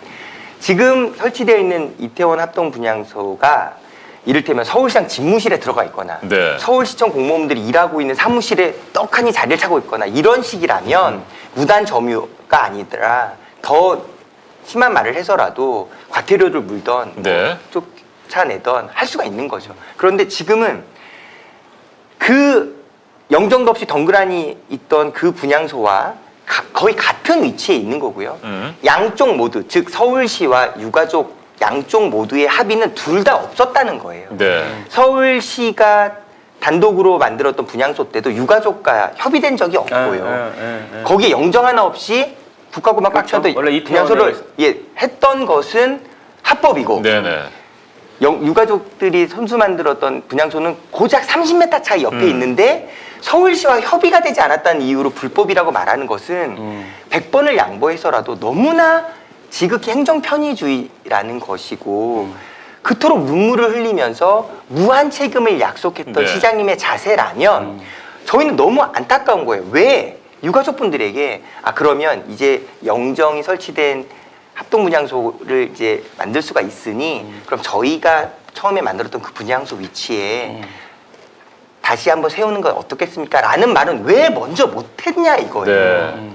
지금 설치되어 있는 이태원 합동 분향소가 이를테면 서울시장 집무실에 들어가 있거나 네. 서울시청 공무원들이 일하고 있는 사무실에 떡하니 자리를 차고 있거나 이런 식이라면 무단 점유가 아니더라 더 심한 말을 해서라도 과태료를 물던 네. 쫓아내던 할 수가 있는 거죠. 그런데 지금은 그 영정도 없이 덩그러니 있던 그 분향소와 거의 같은 위치에 있는 거고요. 양쪽 모두 즉 서울시와 유가족 양쪽 모두의 합의는 둘 다 없었다는 거예요. 네. 서울시가 단독으로 만들었던 분향소 때도 유가족과 협의된 적이 없고요. 거기에 영정 하나 없이 국가고만 꽉 그렇죠. 쳐도 원래 분향소를 했던 것은 합법이고 네, 네. 유가족들이 손수 만들었던 분향소는 고작 30m 차이 옆에 있는데 서울시와 협의가 되지 않았다는 이유로 불법이라고 말하는 것은 100번을 양보해서라도 너무나 지극히 행정 편의주의라는 것이고 그토록 눈물을 흘리면서 무한 책임을 약속했던 네. 시장님의 자세라면 저희는 너무 안타까운 거예요. 왜 유가족분들에게 그러면 이제 영정이 설치된 합동 분향소를 이제 만들 수가 있으니 그럼 저희가 처음에 만들었던 그 분향소 위치에 다시 한번 세우는 건 어떻겠습니까? 라는 말은 왜 먼저 못했냐 이거예요. 네.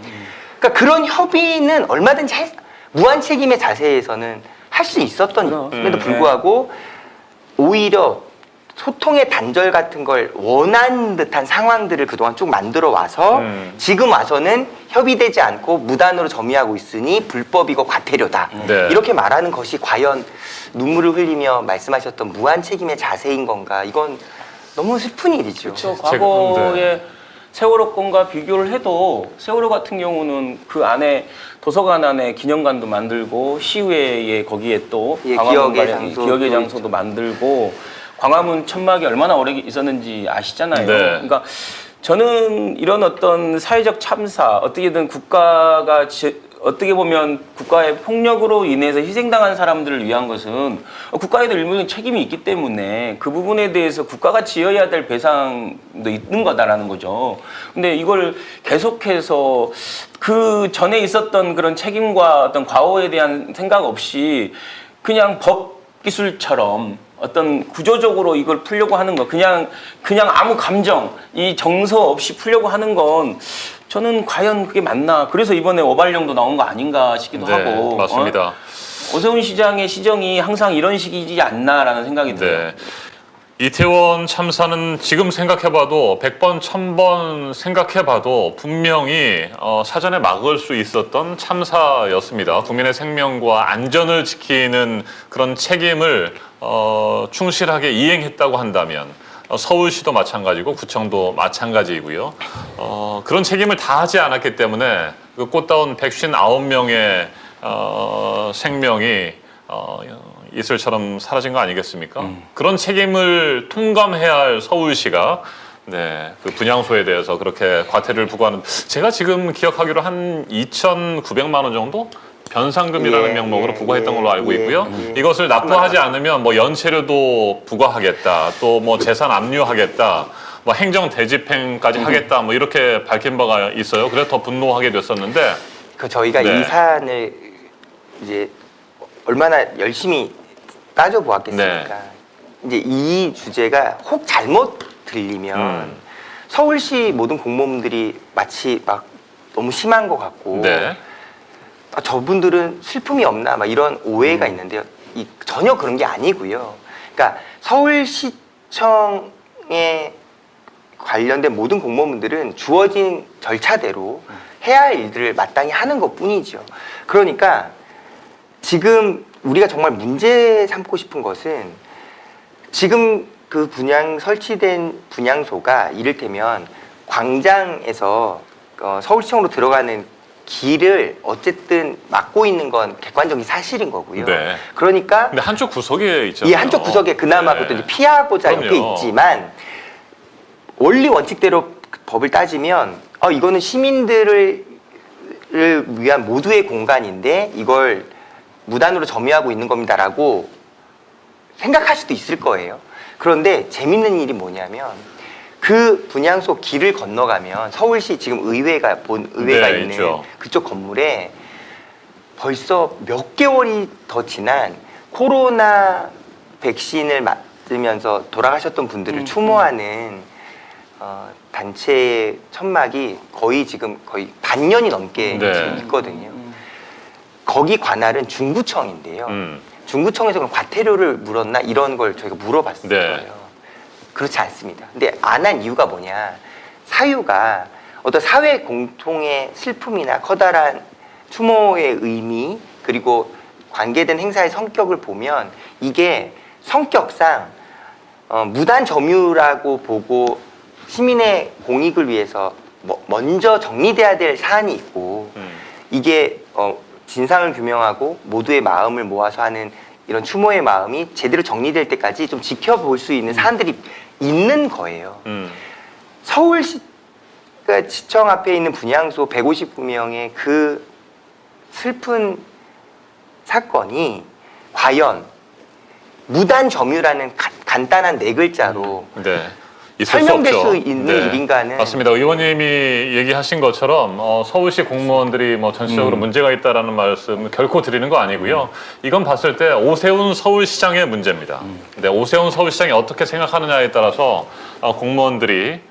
그러니까 그런 협의는 얼마든지 무한 책임의 자세에서는 할 수 있었던에도 불구하고 오히려 소통의 단절 같은 걸 원하는 듯한 상황들을 그동안 쭉 만들어 와서 지금 와서는 협의되지 않고 무단으로 점유하고 있으니 불법이고 과태료다. 네. 이렇게 말하는 것이 과연 눈물을 흘리며 말씀하셨던 무한 책임의 자세인 건가? 이건 너무 슬픈 일이죠. 그렇죠. 과거에 세월호 건과 비교를 해도 세월호 같은 경우는 그 안에 도서관 안에 기념관도 만들고 시의회에 거기에 또 예, 광화문 기억의 관련 장소도 기억의 장소도 만들고 광화문 천막이 얼마나 오래 있었는지 아시잖아요. 네. 그러니까 저는 이런 어떤 사회적 참사 어떻게든 국가가 어떻게 보면 국가의 폭력으로 인해서 희생당한 사람들을 위한 것은 국가에도 일부분 책임이 있기 때문에 그 부분에 대해서 국가가 지어야 될 배상도 있는 거다라는 거죠. 근데 이걸 계속해서 그 전에 있었던 그런 책임과 어떤 과오에 대한 생각 없이 그냥 법 기술처럼 어떤 구조적으로 이걸 풀려고 하는 거 그냥 아무 감정 이 정서 없이 풀려고 하는 건 저는 과연 그게 맞나 그래서 이번에 오발령도 나온 거 아닌가 싶기도 네, 하고 맞습니다. 오세훈 시장의 시정이 항상 이런 식이지 않나라는 생각이 들어요. 네. 이태원 참사는 지금 생각해봐도 100번, 1000번 생각해봐도 분명히 사전에 막을 수 있었던 참사였습니다. 국민의 생명과 안전을 지키는 그런 책임을 충실하게 이행했다고 한다면 서울시도 마찬가지고 구청도 마찬가지이고요. 그런 책임을 다하지 않았기 때문에 그 꽃다운 159명의 생명이 이슬처럼 사라진 거 아니겠습니까? 그런 책임을 통감해야 할 서울시가 그 분향소에 대해서 그렇게 과태료를 부과하는 제가 지금 기억하기로 한 2,900만 원 정도 변상금이라는 예, 명목으로 예, 부과했던 예, 걸로 알고 예, 있고요. 예. 이것을 납부하지 않으면 뭐 연체료도 부과하겠다, 또 뭐 재산 압류하겠다, 뭐 행정 대집행까지 하겠다, 뭐 이렇게 밝힌 바가 있어요. 그래서 더 분노하게 됐었는데, 그 저희가 네. 이 사안을 이제 얼마나 열심히 따져보았겠습니까? 네. 이제 이 주제가 혹 잘못 들리면 서울시 모든 공무원들이 마치 막 너무 심한 것 같고 네. 아, 저분들은 슬픔이 없나 막 이런 오해가 있는데요. 전혀 그런 게 아니고요. 그러니까 서울시청에 관련된 모든 공무원들은 주어진 절차대로 해야 할 일들을 마땅히 하는 것뿐이죠. 그러니까 지금 우리가 정말 문제 삼고 싶은 것은 지금 그 설치된 분향소가 이를테면 광장에서 서울시청으로 들어가는 길을 어쨌든 막고 있는 건 객관적인 사실인 거고요. 네. 그러니까 근데 한쪽 구석에 있잖아요. 이 한쪽 구석에 그나마 네. 그것도 이제 피하고자 이렇게 그럼요. 있지만 원리 원칙대로 법을 따지면 이거는 시민들을 위한 모두의 공간인데 이걸 무단으로 점유하고 있는 겁니다라고 생각할 수도 있을 거예요. 그런데 재밌는 일이 뭐냐면 그 분향소 길을 건너가면 서울시 지금 의회가 네, 있는 있죠. 그쪽 건물에 벌써 몇 개월이 더 지난 코로나 백신을 맞으면서 돌아가셨던 분들을 추모하는 단체의 천막이 거의 반년이 넘게 네. 지금 있거든요. 거기 관할은 중구청인데요. 중구청에서 그럼 과태료를 물었나 이런 걸 저희가 물어봤을 네. 거예요. 그렇지 않습니다. 근데 안 한 이유가 뭐냐? 사유가 어떤 사회 공통의 슬픔이나 커다란 추모의 의미 그리고 관계된 행사의 성격을 보면 이게 성격상 무단 점유라고 보고 시민의 공익을 위해서 먼저 정리돼야 될 사안이 있고 이게 진상을 규명하고 모두의 마음을 모아서 하는 이런 추모의 마음이 제대로 정리될 때까지 좀 지켜볼 수 있는 사안들이 있는 거예요. 서울시청 앞에 있는 분향소 159명의 그 슬픈 사건이 과연 무단 점유라는 간단한 네 글자로 네. 있을 설명될 수 없죠. 수 있는 일인가는 맞습니다. 의원님이 얘기하신 것처럼 서울시 공무원들이 뭐 전체적으로 문제가 있다라는 말씀 결코 드리는 거 아니고요. 이건 봤을 때 오세훈 서울시장의 문제입니다. 근데 오세훈 서울시장이 어떻게 생각하느냐에 따라서 공무원들이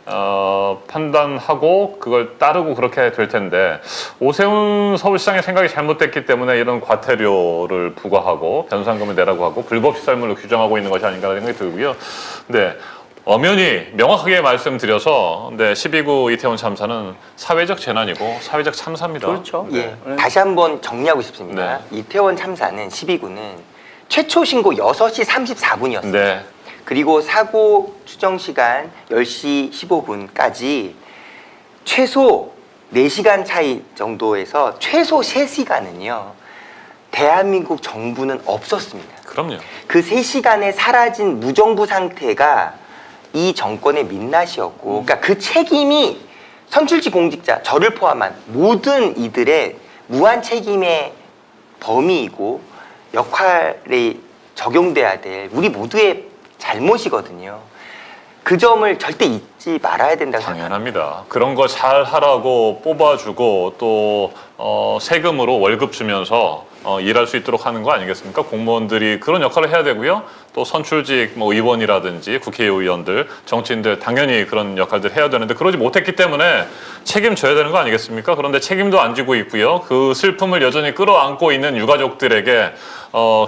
판단하고 그걸 따르고 그렇게 될 텐데 오세훈 서울시장의 생각이 잘못됐기 때문에 이런 과태료를 부과하고 변상금을 내라고 하고 불법 시설물을 규정하고 있는 것이 아닌가라는 생각이 들고요. 네. 엄연히 명확하게 말씀드려서 12구 이태원 참사는 사회적 재난이고 사회적 참사입니다. 그렇죠. 예, 다시 한번 정리하고 싶습니다. 이태원 참사는 12구는 최초 신고 6시 34분이었습니다. 네. 그리고 사고 추정 시간 10시 15분까지 최소 4시간 차이 정도에서 최소 3시간은요. 대한민국 정부는 없었습니다. 그럼요. 그 3시간에 사라진 무정부 상태가 이 정권의 민낯이었고 그러니까 그 책임이 선출직 공직자 저를 포함한 모든 이들의 무한 책임의 범위이고 역할이 적용돼야 될 우리 모두의 잘못이거든요. 그 점을 절대 잊지 말아야 된다고 생각합니다. 당연합니다. 그런 거 잘 하라고 뽑아주고 또 세금으로 월급 주면서 일할 수 있도록 하는 거 아니겠습니까? 공무원들이 그런 역할을 해야 되고요. 또 선출직 뭐 의원이라든지 국회의원들, 정치인들 당연히 그런 역할들 해야 되는데 그러지 못했기 때문에 책임져야 되는 거 아니겠습니까? 그런데 책임도 안 지고 있고요. 그 슬픔을 여전히 끌어안고 있는 유가족들에게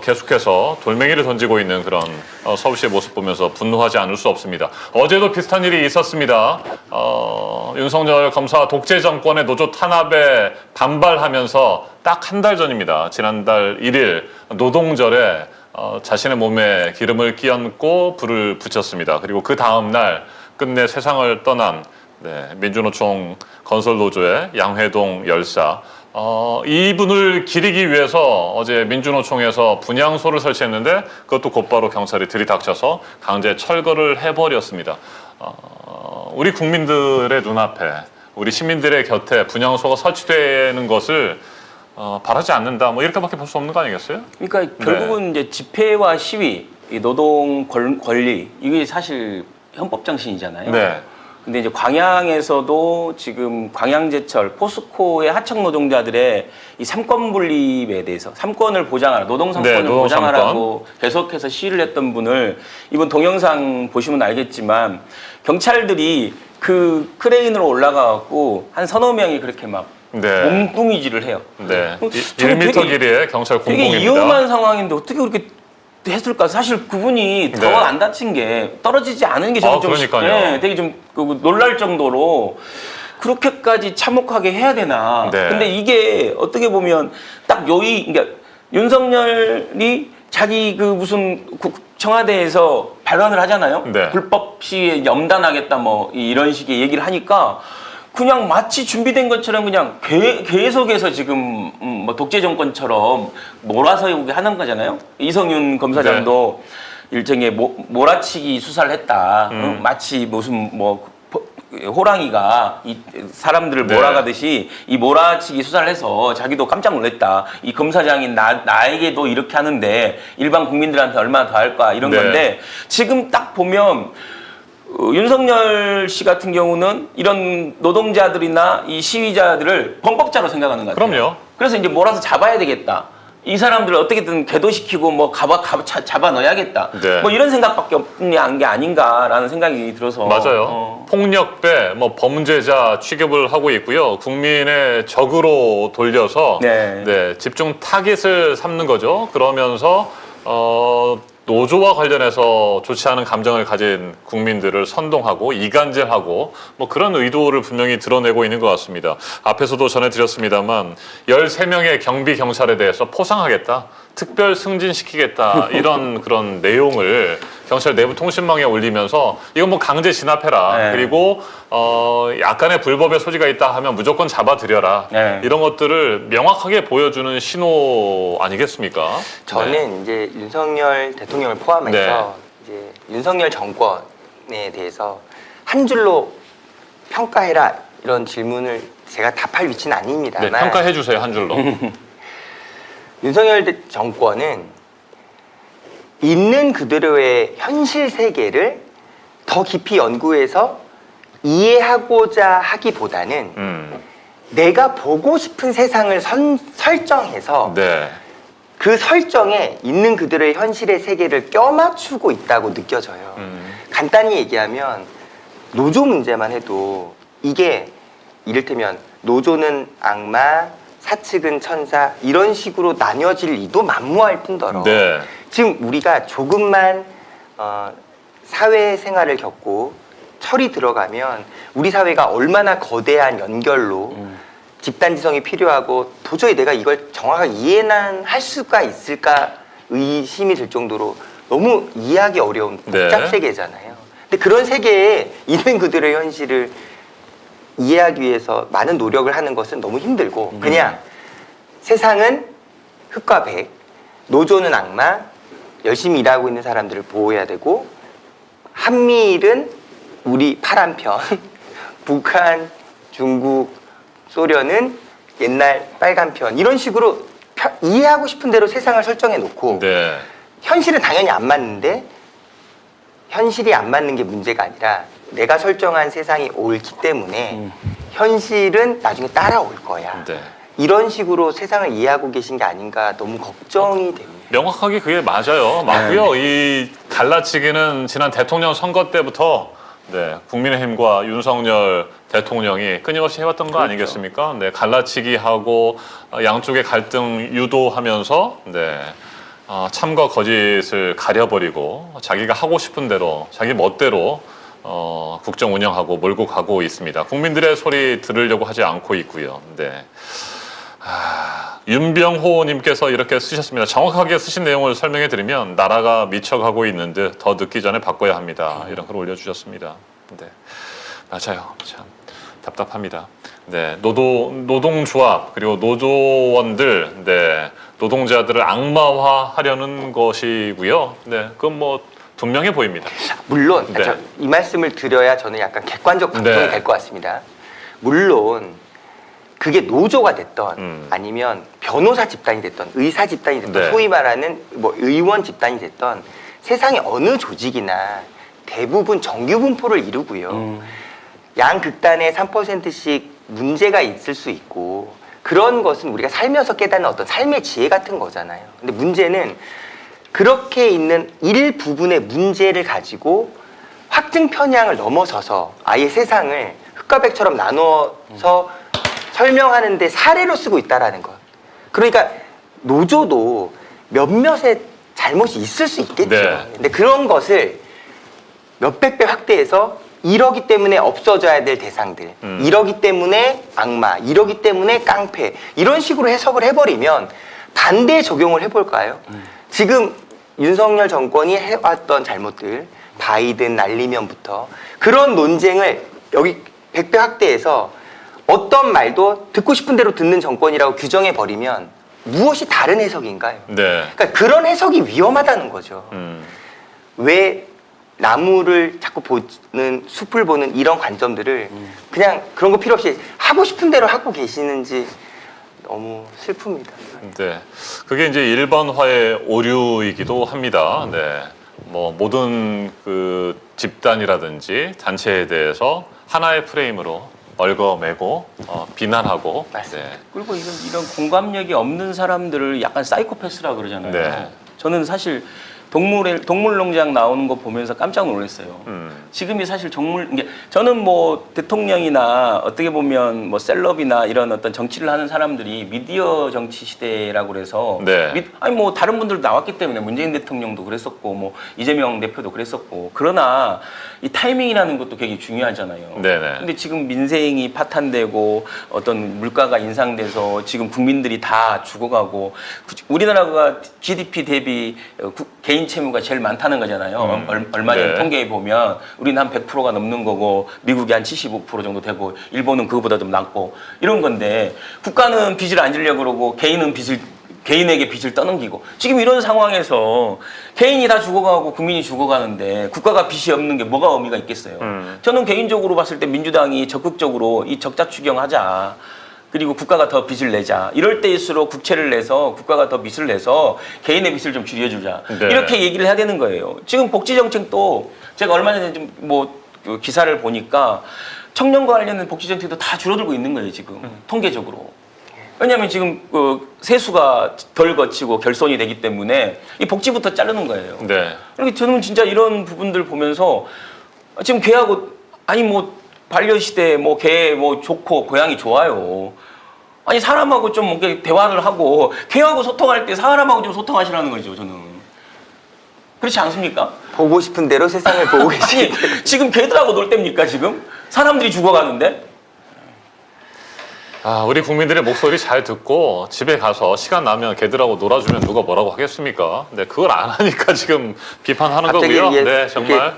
계속해서 돌멩이를 던지고 있는 그런 서울시의 모습 보면서 분노하지 않을 수 없습니다. 어제도 비슷한 일이 있었습니다. 윤석열 검사 독재 정권의 노조 탄압에 반발하면서 딱 한 달 전입니다. 지난달 1일 노동절에 자신의 몸에 기름을 끼얹고 불을 붙였습니다. 그리고 그 다음 날 끝내 세상을 떠난 민주노총 건설노조의 양회동 열사 이분을 기리기 위해서 어제 민주노총에서 분향소를 설치했는데 그것도 곧바로 경찰이 들이닥쳐서 강제 철거를 해버렸습니다. 우리 국민들의 눈앞에 우리 시민들의 곁에 분향소가 설치되는 것을 바라지 않는다. 뭐 이렇게밖에 볼 수 없는 거 아니겠어요? 그러니까 결국은 이제 집회와 시위, 이 노동 권리 이게 사실 헌법 정신이잖아요. 네. 근데 이제 광양에서도 지금 광양제철, 포스코의 하청 노동자들의 이 삼권 분립에 대해서 삼권을 보장하라, 노동 삼권을 노동 보장하라고 계속해서 시위를 했던 분을 이번 동영상 보시면 알겠지만 경찰들이 그 크레인으로 올라가갖고 한 서너 명이 그렇게 막 네. 몸뚱이질을 해요. 네. 저는 1m 길이의 경찰 되게 공공입니다. 위험한 상황인데 어떻게 그렇게 했을까? 사실 그분이 더 네. 안 다친 게 떨어지지 않은 게 저는 좀 그러니까요. 되게 좀 놀랄 정도로 그렇게까지 참혹하게 해야 되나? 네. 근데 이게 어떻게 보면 딱 그러니까 윤석열이 자기 그 무슨 청와대에서 발언을 하잖아요. 네. 불법 시위에 염단하겠다 뭐 이런 식의 얘기를 하니까 그냥 마치 준비된 것처럼 그냥 계속해서 지금 뭐 독재 정권처럼 몰아서 하는 거잖아요. 이성윤 검사장도 일종의 몰아치기 수사를 했다. 마치 무슨 뭐 호랑이가 이 사람들을 네. 몰아가듯이 이 몰아치기 수사를 해서 자기도 깜짝 놀랐다. 이 검사장인 나에게도 이렇게 하는데 일반 국민들한테 얼마나 더 할까 이런 네. 건데 지금 딱 보면 윤석열 씨 같은 경우는 이런 노동자들이나 이 시위자들을 범법자로 생각하는 것 같아요. 그럼요. 그래서 이제 몰아서 잡아야 되겠다. 이 사람들을 어떻게든 계도시키고 뭐 잡아 넣어야겠다. 네. 뭐 이런 생각밖에 없는 게 아닌가라는 생각이 들어서 맞아요. 폭력배, 뭐 범죄자 취급을 하고 있고요. 국민의 적으로 돌려서 네. 집중 타깃을 삼는 거죠. 그러면서 노조와 관련해서 좋지 않은 감정을 가진 국민들을 선동하고 이간질하고 뭐 그런 의도를 분명히 드러내고 있는 것 같습니다. 앞에서도 전해드렸습니다만 13명의 경비 경찰에 대해서 포상하겠다, 특별 승진시키겠다 이런 그런 내용을 경찰 내부 통신망에 올리면서 이건 뭐 강제 진압해라. 네. 그리고 약간의 불법의 소지가 있다 하면 무조건 잡아들여라. 네. 이런 것들을 명확하게 보여주는 신호 아니겠습니까? 저는 이제 윤석열 대통령을 포함해서 이제 윤석열 정권에 대해서 한 줄로 평가해라 이런 질문을 제가 답할 위치는 아닙니다만 평가해 주세요, 한 줄로. 윤석열 정권은 있는 그대로의 현실 세계를 더 깊이 연구해서 이해하고자 하기보다는 내가 보고 싶은 세상을 설정해서 네. 그 설정에 있는 그대로의 현실의 세계를 껴맞추고 있다고 느껴져요. 간단히 얘기하면 노조 문제만 해도 이게 이를테면 노조는 악마, 사측은 천사 이런 식으로 나뉘어질 리도 만무할 뿐더러 네. 지금 우리가 조금만 사회생활을 겪고 철이 들어가면 우리 사회가 얼마나 거대한 연결로 집단지성이 필요하고 도저히 내가 이걸 정확하게 이해는 할 수가 있을까 의심이 들 정도로 너무 이해하기 어려운 복잡 네. 세계잖아요. 근데 그런 세계에 있는 그들의 현실을 이해하기 위해서 많은 노력을 하는 것은 너무 힘들고 그냥 세상은 흑과 백, 노조는 악마, 열심히 일하고 있는 사람들을 보호해야 되고 한미일은 우리 파란 편, 북한, 중국, 소련은 옛날 빨간 편 이런 식으로 이해하고 싶은 대로 세상을 설정해 놓고 네. 현실은 당연히 안 맞는데 현실이 안 맞는 게 문제가 아니라 내가 설정한 세상이 옳기 때문에 현실은 나중에 따라올 거야. 네. 이런 식으로 세상을 이해하고 계신 게 아닌가 너무 걱정이 됩니다. 명확하게 그게 맞아요. 맞고요. 이 갈라치기는 지난 대통령 선거 때부터 국민의힘과 윤석열 대통령이 끊임없이 해왔던 거 아니겠습니까? 네, 갈라치기하고 양쪽의 갈등 유도하면서 참과 거짓을 가려버리고 자기가 하고 싶은 대로 자기 멋대로 국정 운영하고 몰고 가고 있습니다. 국민들의 소리 들으려고 하지 않고 있고요. 네. 윤병호님께서 이렇게 쓰셨습니다. 정확하게 쓰신 내용을 설명해 드리면 나라가 미쳐가고 있는 듯 더 늦기 전에 바꿔야 합니다. 이런 글 올려주셨습니다. 네, 맞아요. 참 답답합니다. 네, 노동조합 그리고 노조원들, 노동자들을 악마화하려는 것이고요. 네, 그건 뭐 분명해 보입니다. 물론 네. 이 말씀을 드려야 저는 약간 객관적 방송이 될 것 같습니다. 물론 그게 노조가 됐던 아니면 변호사 집단이 됐던 의사 집단이 됐던 네. 소위 말하는 뭐 의원 집단이 됐던 세상의 어느 조직이나 대부분 정규 분포를 이루고요. 양 극단에 3%씩 문제가 있을 수 있고 그런 것은 우리가 살면서 깨닫는 어떤 삶의 지혜 같은 거잖아요. 근데 문제는 그렇게 있는 일부분의 문제를 가지고 확증 편향을 넘어서서 아예 세상을 흑과 백처럼 나눠서 설명하는데 사례로 쓰고 있다라는 것. 그러니까 노조도 몇몇의 잘못이 있을 수 있겠죠. 네. 근데 그런 것을 몇백 배 확대해서 이러기 때문에 없어져야 될 대상들, 이러기 때문에 악마, 이러기 때문에 깡패 이런 식으로 해석을 해버리면 반대 적용을 해볼까요? 지금 윤석열 정권이 해왔던 잘못들, 바이든 날리면부터 그런 논쟁을 여기 100배 확대해서 어떤 말도 듣고 싶은 대로 듣는 정권이라고 규정해버리면 무엇이 다른 해석인가요? 네. 그러니까 그런 해석이 위험하다는 거죠. 왜 나무를 자꾸 보는 숲을 보는 이런 관점들을 그냥 그런 거 필요 없이 하고 싶은 대로 하고 계시는지 너무 슬픕니다. 네. 그게 이제 일반화의 오류이기도 합니다. 네. 뭐 모든 그 집단이라든지 단체에 대해서 하나의 프레임으로 얽어매고 비난하고 맞습니다. 네. 그리고 이런 공감력이 없는 사람들을 약간 사이코패스라 그러잖아요. 네. 저는 사실 동물농장 나오는 거 보면서 깜짝 놀랐어요. 지금이 사실 이게 저는 뭐 대통령이나 어떻게 보면 뭐 셀럽이나 이런 어떤 정치를 하는 사람들이 미디어 정치 시대라고 그래서 네. 아니 뭐 다른 분들도 나왔기 때문에 문재인 대통령도 그랬었고 뭐 이재명 대표도 그랬었고 그러나 이 타이밍이라는 것도 굉장히 중요하잖아요. 네네. 근데 지금 민생이 파탄되고 어떤 물가가 인상돼서 지금 국민들이 다 죽어가고 우리나라가 GDP 대비 개인 채무가 제일 많다는 거잖아요. 얼마 전 네. 통계에 보면 우리는 한 100%가 넘는 거고 미국이 한 75% 정도 되고 일본은 그거보다 좀 낮고 이런 건데 국가는 빚을 안 지려고 그러고 개인에게 빚을 떠넘기고 지금 이런 상황에서 개인이 다 죽어가고 국민이 죽어가는데 국가가 빚이 없는 게 뭐가 의미가 있겠어요. 저는 개인적으로 봤을 때 민주당이 적극적으로 이 적자 추경하자. 그리고 국가가 더 빚을 내자. 이럴 때일수록 국채를 내서 국가가 더 빚을 내서 개인의 빚을 좀 줄여주자. 네. 이렇게 얘기를 해야 되는 거예요. 지금 복지정책도 제가 얼마 전에 좀 뭐 기사를 보니까 청년과 관련된 복지정책도 다 줄어들고 있는 거예요, 지금. 통계적으로. 왜냐하면 지금 세수가 덜 거치고 결손이 되기 때문에 이 복지부터 자르는 거예요. 네. 그러니까 저는 진짜 이런 부분들 보면서 지금 개하고 아니 뭐 반려시대 뭐 개 뭐 좋고 고양이 좋아요. 아니 사람하고 좀 이렇게 대화를 하고 개하고 소통할 때 사람하고 좀 소통하시라는 거죠, 저는. 그렇지 않습니까? 보고 싶은 대로 세상을 보고 아니 계시기 지금 개들하고 놀 때입니까 지금? 사람들이 죽어가는데? 우리 국민들의 목소리 잘 듣고 집에 가서 시간 나면 개들하고 놀아주면 누가 뭐라고 하겠습니까? 네, 그걸 안 하니까 지금 비판하는 갑자기 거고요. 이게 네, 정말.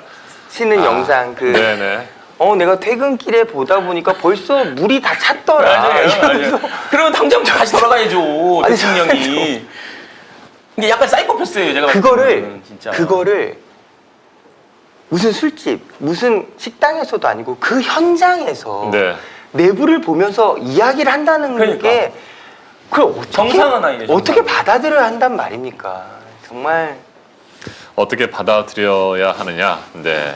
치는 영상 네네. 내가 퇴근길에 보다 보니까 벌써 물이 다 찼더라. 맞아요. 이러면서 그러면 당장 다시 돌아가야죠, 아니, 대통령이. 이게 약간 사이코패스예요, 제가 봤을 그거를 때는, 진짜. 무슨 술집, 무슨 식당에서도 아니고 그 현장에서 네. 내부를 보면서 이야기를 한다는 그러니까. 게 그걸 어떻게 정상은 아니죠, 정상은. 어떻게 받아들여야 한단 말입니까? 정말 어떻게 받아들여야 하느냐. 네.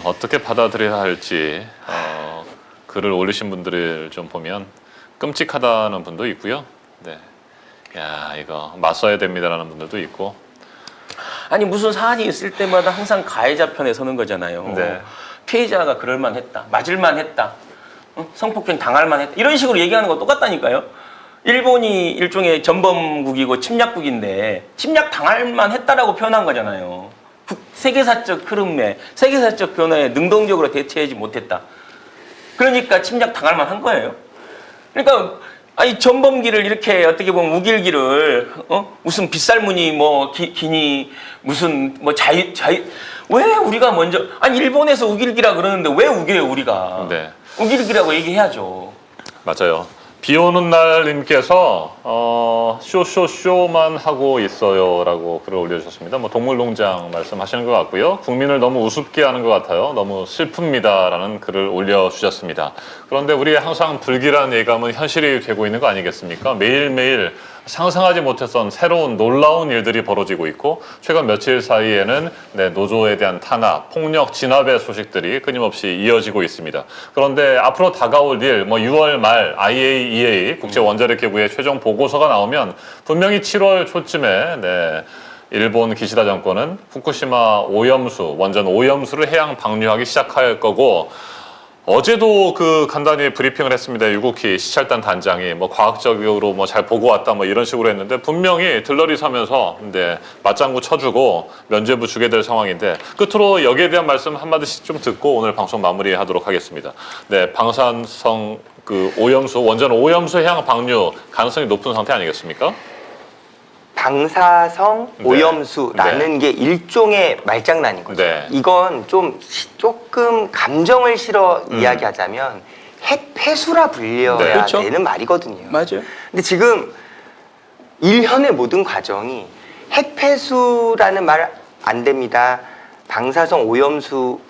어떻게 받아들여야 할지 글을 올리신 분들을 좀 보면 끔찍하다는 분도 있고요. 네. 야, 이거 맞서야 됩니다라는 분들도 있고. 아니 무슨 사안이 있을 때마다 항상 가해자 편에 서는 거잖아요. 네. 피해자가 그럴만 했다, 맞을만 했다, 성폭행 당할만 했다 이런 식으로 얘기하는 거 똑같다니까요. 일본이 일종의 전범국이고 침략국인데 침략 당할만 했다라고 표현한 거잖아요. 세계사적 흐름에 세계사적 변화에 능동적으로 대처하지 못했다. 그러니까 침략 당할만 한 거예요. 그러니까 아니 전범기를 이렇게 어떻게 보면 우길기를 무슨 빗살무늬 뭐 기니 무슨 뭐 자유 왜 우리가 먼저 아니 일본에서 우길기라 그러는데 왜 우겨요 우리가? 네. 우길기라고 얘기해야죠. 맞아요. 비 오는 날님께서 쇼만 하고 있어요라고 글을 올려주셨습니다. 뭐 동물농장 말씀하시는 것 같고요. 국민을 너무 우습게 하는 것 같아요. 너무 슬픕니다라는 글을 올려주셨습니다. 그런데 우리의 항상 불길한 예감은 현실이 되고 있는 거 아니겠습니까? 매일매일 상상하지 못했던 새로운 놀라운 일들이 벌어지고 있고 최근 며칠 사이에는 노조에 대한 탄압, 폭력, 진압의 소식들이 끊임없이 이어지고 있습니다. 그런데 앞으로 다가올 일, 6월 말 IAEA 국제원자력기구의 최종 보고서가 나오면 분명히 7월 초쯤에 일본 기시다 정권은 후쿠시마 오염수, 원전 오염수를 해양 방류하기 시작할 거고 어제도 간단히 브리핑을 했습니다. 유국희 시찰단 단장이 과학적으로 잘 보고 왔다 이런 식으로 했는데 분명히 들러리 서면서 맞장구 쳐주고 면죄부 주게 될 상황인데 끝으로 여기에 대한 말씀 한마디씩 좀 듣고 오늘 방송 마무리하도록 하겠습니다. 방사성 오염수, 원전 오염수 해양 방류 가능성이 높은 상태 아니겠습니까? 방사성 오염수라는 게 일종의 말장난인 거죠. 이건 조금 감정을 실어 이야기하자면 핵폐수라 불려야 그렇죠. 되는 말이거든요. 맞아요. 근데 지금 일련의 모든 과정이 핵폐수라는 말 안 됩니다. 방사성 오염수라고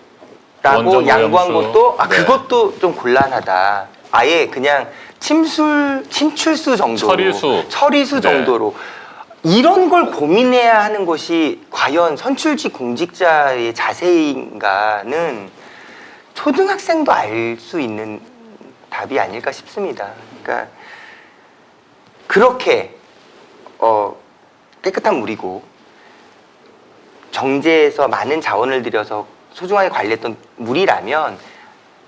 원전 양보한 오염수. 것도 그것도 좀 곤란하다. 아예 그냥 침출수 정도로 처리수 정도로 이런 걸 고민해야 하는 것이 과연 선출직 공직자의 자세인가는 초등학생도 알 수 있는 답이 아닐까 싶습니다. 그러니까 그렇게 깨끗한 물이고 정제해서 많은 자원을 들여서 소중하게 관리했던 물이라면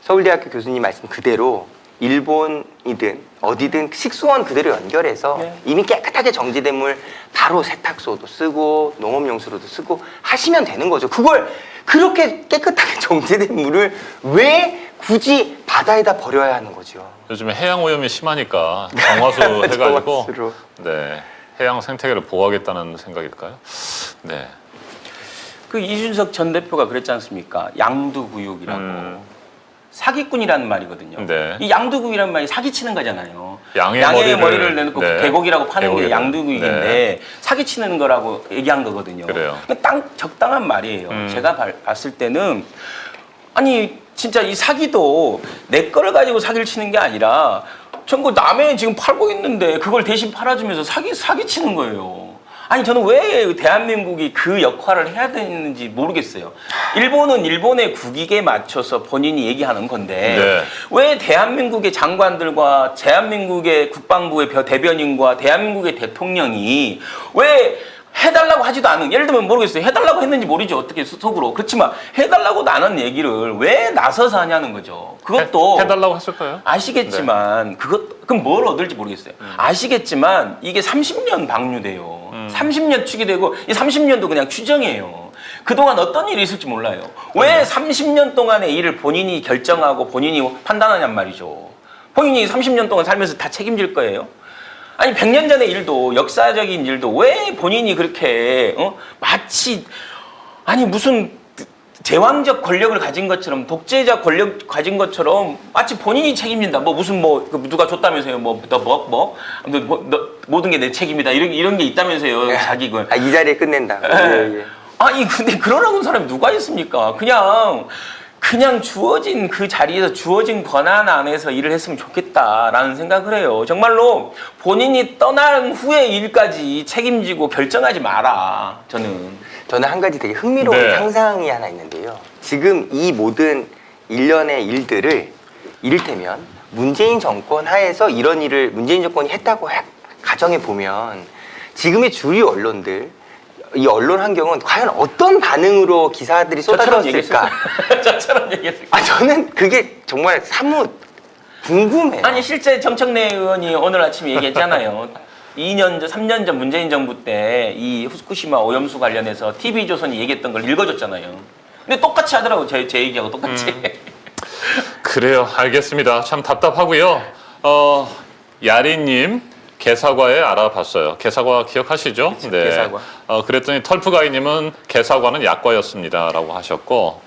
서울대학교 교수님 말씀 그대로 일본이든 어디든 식수원 그대로 연결해서 이미 깨끗하게 정제된 물 바로 세탁소도 쓰고 농업용수로도 쓰고 하시면 되는 거죠. 그걸 그렇게 깨끗하게 정제된 물을 왜 굳이 바다에다 버려야 하는 거죠. 요즘에 해양 오염이 심하니까 정화수 해가지고 해양 생태계를 보호하겠다는 생각일까요? 그 이준석 전 대표가 그랬지 않습니까? 양두구육이라고. 사기꾼이라는 말이거든요. 이 양두구이라는 말이 사기치는 거잖아요. 양의 머리를 내놓고 개고기라고 파는 게 양두구인데 사기치는 거라고 얘기한 거거든요. 그래요. 딱 적당한 말이에요. 제가 봤을 때는 아니 진짜 이 사기도 내 거를 가지고 사기를 치는 게 아니라 전부 남의 지금 팔고 있는데 그걸 대신 팔아주면서 사기치는 거예요. 아니 저는 왜 대한민국이 그 역할을 해야 되는지 모르겠어요. 일본은 일본의 국익에 맞춰서 본인이 얘기하는 건데 왜 대한민국의 장관들과 대한민국의 국방부의 대변인과 대한민국의 대통령이 왜 해달라고 하지도 않은, 예를 들면 모르겠어요. 해달라고 했는지 모르죠. 어떻게 속으로. 그렇지만 해달라고 나는 얘기를 왜 나서서 하냐는 거죠. 그것도 해달라고 했을까요? 아시겠지만 그럼 뭘 얻을지 모르겠어요. 아시겠지만 이게 30년 방류돼요. 30년 추기되고 이 30년도 그냥 추정이에요. 그동안 어떤 일이 있을지 몰라요. 왜 30년 동안의 일을 본인이 결정하고 본인이 판단하냔 말이죠. 본인이 30년 동안 살면서 다 책임질 거예요. 아니 100년 전의 일도 역사적인 일도 왜 본인이 그렇게 마치 아니 무슨 제왕적 권력을 가진 것처럼 독재자 권력 가진 것처럼 마치 본인이 책임진다. 무슨 누가 줬다면서요. 아무튼 모든 게 내 책임이다. 이런 게 있다면서요. 자기는. 이 자리에 끝낸다. 아니 근데 그러라고 사람이 누가 있습니까? 그냥 주어진 그 자리에서 주어진 권한 안에서 일을 했으면 좋겠다라는 생각을 해요. 정말로 본인이 떠난 후의 일까지 책임지고 결정하지 마라. 저는 한 가지 되게 흥미로운 상상이 하나 있는데요. 지금 이 모든 일련의 일들을 이를테면 문재인 정권 하에서 이런 일을 문재인 정권이 했다고 가정해 보면 지금의 주류 언론들 이 언론 환경은 과연 어떤 반응으로 기사들이 쏟아졌을까? 저처럼 얘기했을까? 저는 그게 정말 사뭇 궁금해요. 아니 실제 정청래 의원이 오늘 아침에 얘기했잖아요. 2년 전, 3년 전 문재인 정부 때 이 후쿠시마 오염수 관련해서 TV조선이 얘기했던 걸 읽어줬잖아요. 근데 똑같이 하더라고. 제 얘기하고 똑같이. 그래요. 알겠습니다. 참 답답하고요. 야리님. 개사과에 알아봤어요. 개사과 기억하시죠? 그치, 개사과. 그랬더니 털프가이님은 개사과는 약과였습니다라고 하셨고,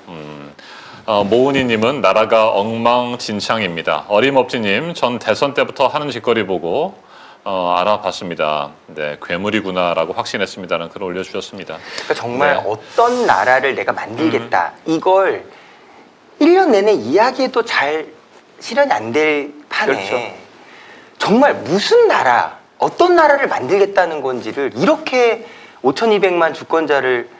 모은이님은 나라가 엉망진창입니다. 어림없지님, 전 대선 때부터 하는 짓거리 보고 알아봤습니다. 네, 괴물이구나라고 확신했습니다는 글을 올려주셨습니다. 그러니까 정말 네. 어떤 나라를 내가 만들겠다 이걸 1년 내내 이야기해도 잘 실현이 안 될 판에 그렇죠. 정말 무슨 나라, 어떤 나라를 만들겠다는 건지를 이렇게 5,200만 주권자를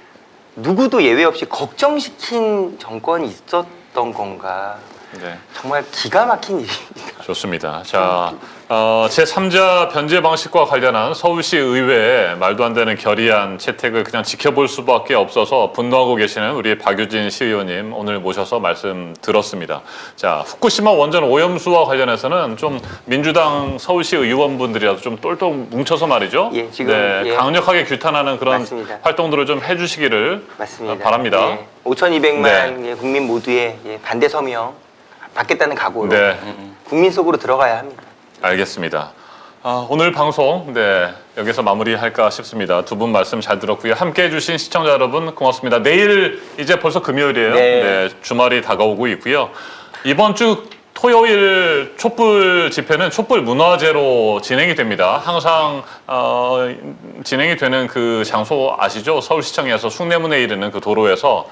누구도 예외 없이 걱정시킨 정권이 있었던 건가. 네. 정말 기가 막힌 일입니다. 좋습니다. 자, 제3자 변제 방식과 관련한 서울시 의회의 말도 안 되는 결의안 채택을 그냥 지켜볼 수밖에 없어서 분노하고 계시는 우리 박유진 시의원님 오늘 모셔서 말씀 들었습니다. 자, 후쿠시마 원전 오염수와 관련해서는 좀 민주당 서울시 의원분들이라도 좀 똘똘 뭉쳐서 말이죠. 예, 지금, 네, 예. 강력하게 규탄하는 그런 맞습니다. 활동들을 좀 해주시기를 맞습니다. 바랍니다. 예, 5,200만 국민 모두의 반대 서명 받겠다는 각오로 네. 국민 속으로 들어가야 합니다. 알겠습니다. 오늘 방송 여기서 마무리할까 싶습니다. 두 분 말씀 잘 들었고요. 함께해 주신 시청자 여러분 고맙습니다. 내일 이제 벌써 금요일이에요. 네. 주말이 다가오고 있고요. 이번 주 토요일 촛불 집회는 촛불 문화제로 진행이 됩니다. 항상 진행이 되는 그 장소 아시죠? 서울시청에서 숭례문에 이르는 그 도로에서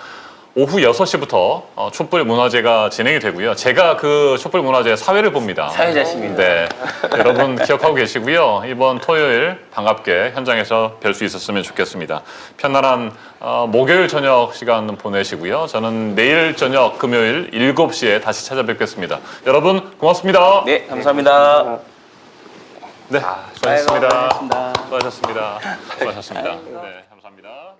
오후 6시부터 촛불 문화제가 진행이 되고요. 제가 그 촛불 문화제 사회를 봅니다. 사회자십니다. 네, 여러분 기억하고 계시고요. 이번 토요일 반갑게 현장에서 뵐 수 있었으면 좋겠습니다. 편안한 목요일 저녁 시간 보내시고요. 저는 내일 저녁 금요일 7시에 다시 찾아뵙겠습니다. 여러분 고맙습니다. 네, 감사합니다. 네, 수고하셨습니다. 고맙습니다. 수고하셨습니다. 수고하셨습니다. 네, 감사합니다.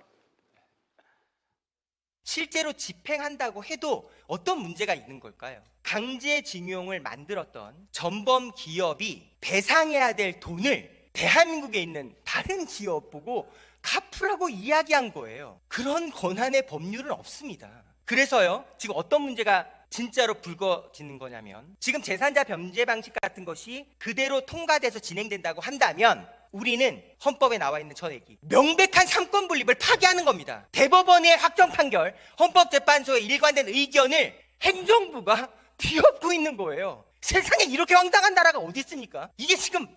실제로 집행한다고 해도 어떤 문제가 있는 걸까요? 강제징용을 만들었던 전범 기업이 배상해야 될 돈을 대한민국에 있는 다른 기업 보고 갚으라고 이야기한 거예요. 그런 권한의 법률은 없습니다. 그래서요, 지금 어떤 문제가 진짜로 불거지는 거냐면, 지금 제3자 변제 방식 같은 것이 그대로 통과돼서 진행된다고 한다면 우리는 헌법에 나와 있는 저 얘기, 명백한 삼권 분립을 파기하는 겁니다. 대법원의 확정 판결, 헌법재판소의 일관된 의견을 행정부가 뒤엎고 있는 거예요. 세상에 이렇게 황당한 나라가 어디 있습니까? 이게 지금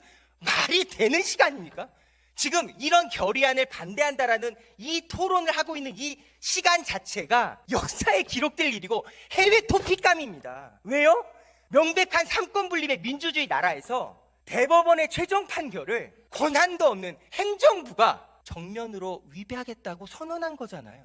말이 되는 시간입니까? 지금 이런 결의안을 반대한다라는 이 토론을 하고 있는 이 시간 자체가 역사에 기록될 일이고 해외 토픽감입니다. 왜요? 명백한 삼권 분립의 민주주의 나라에서 대법원의 최종 판결을 권한도 없는 행정부가 정면으로 위배하겠다고 선언한 거잖아요.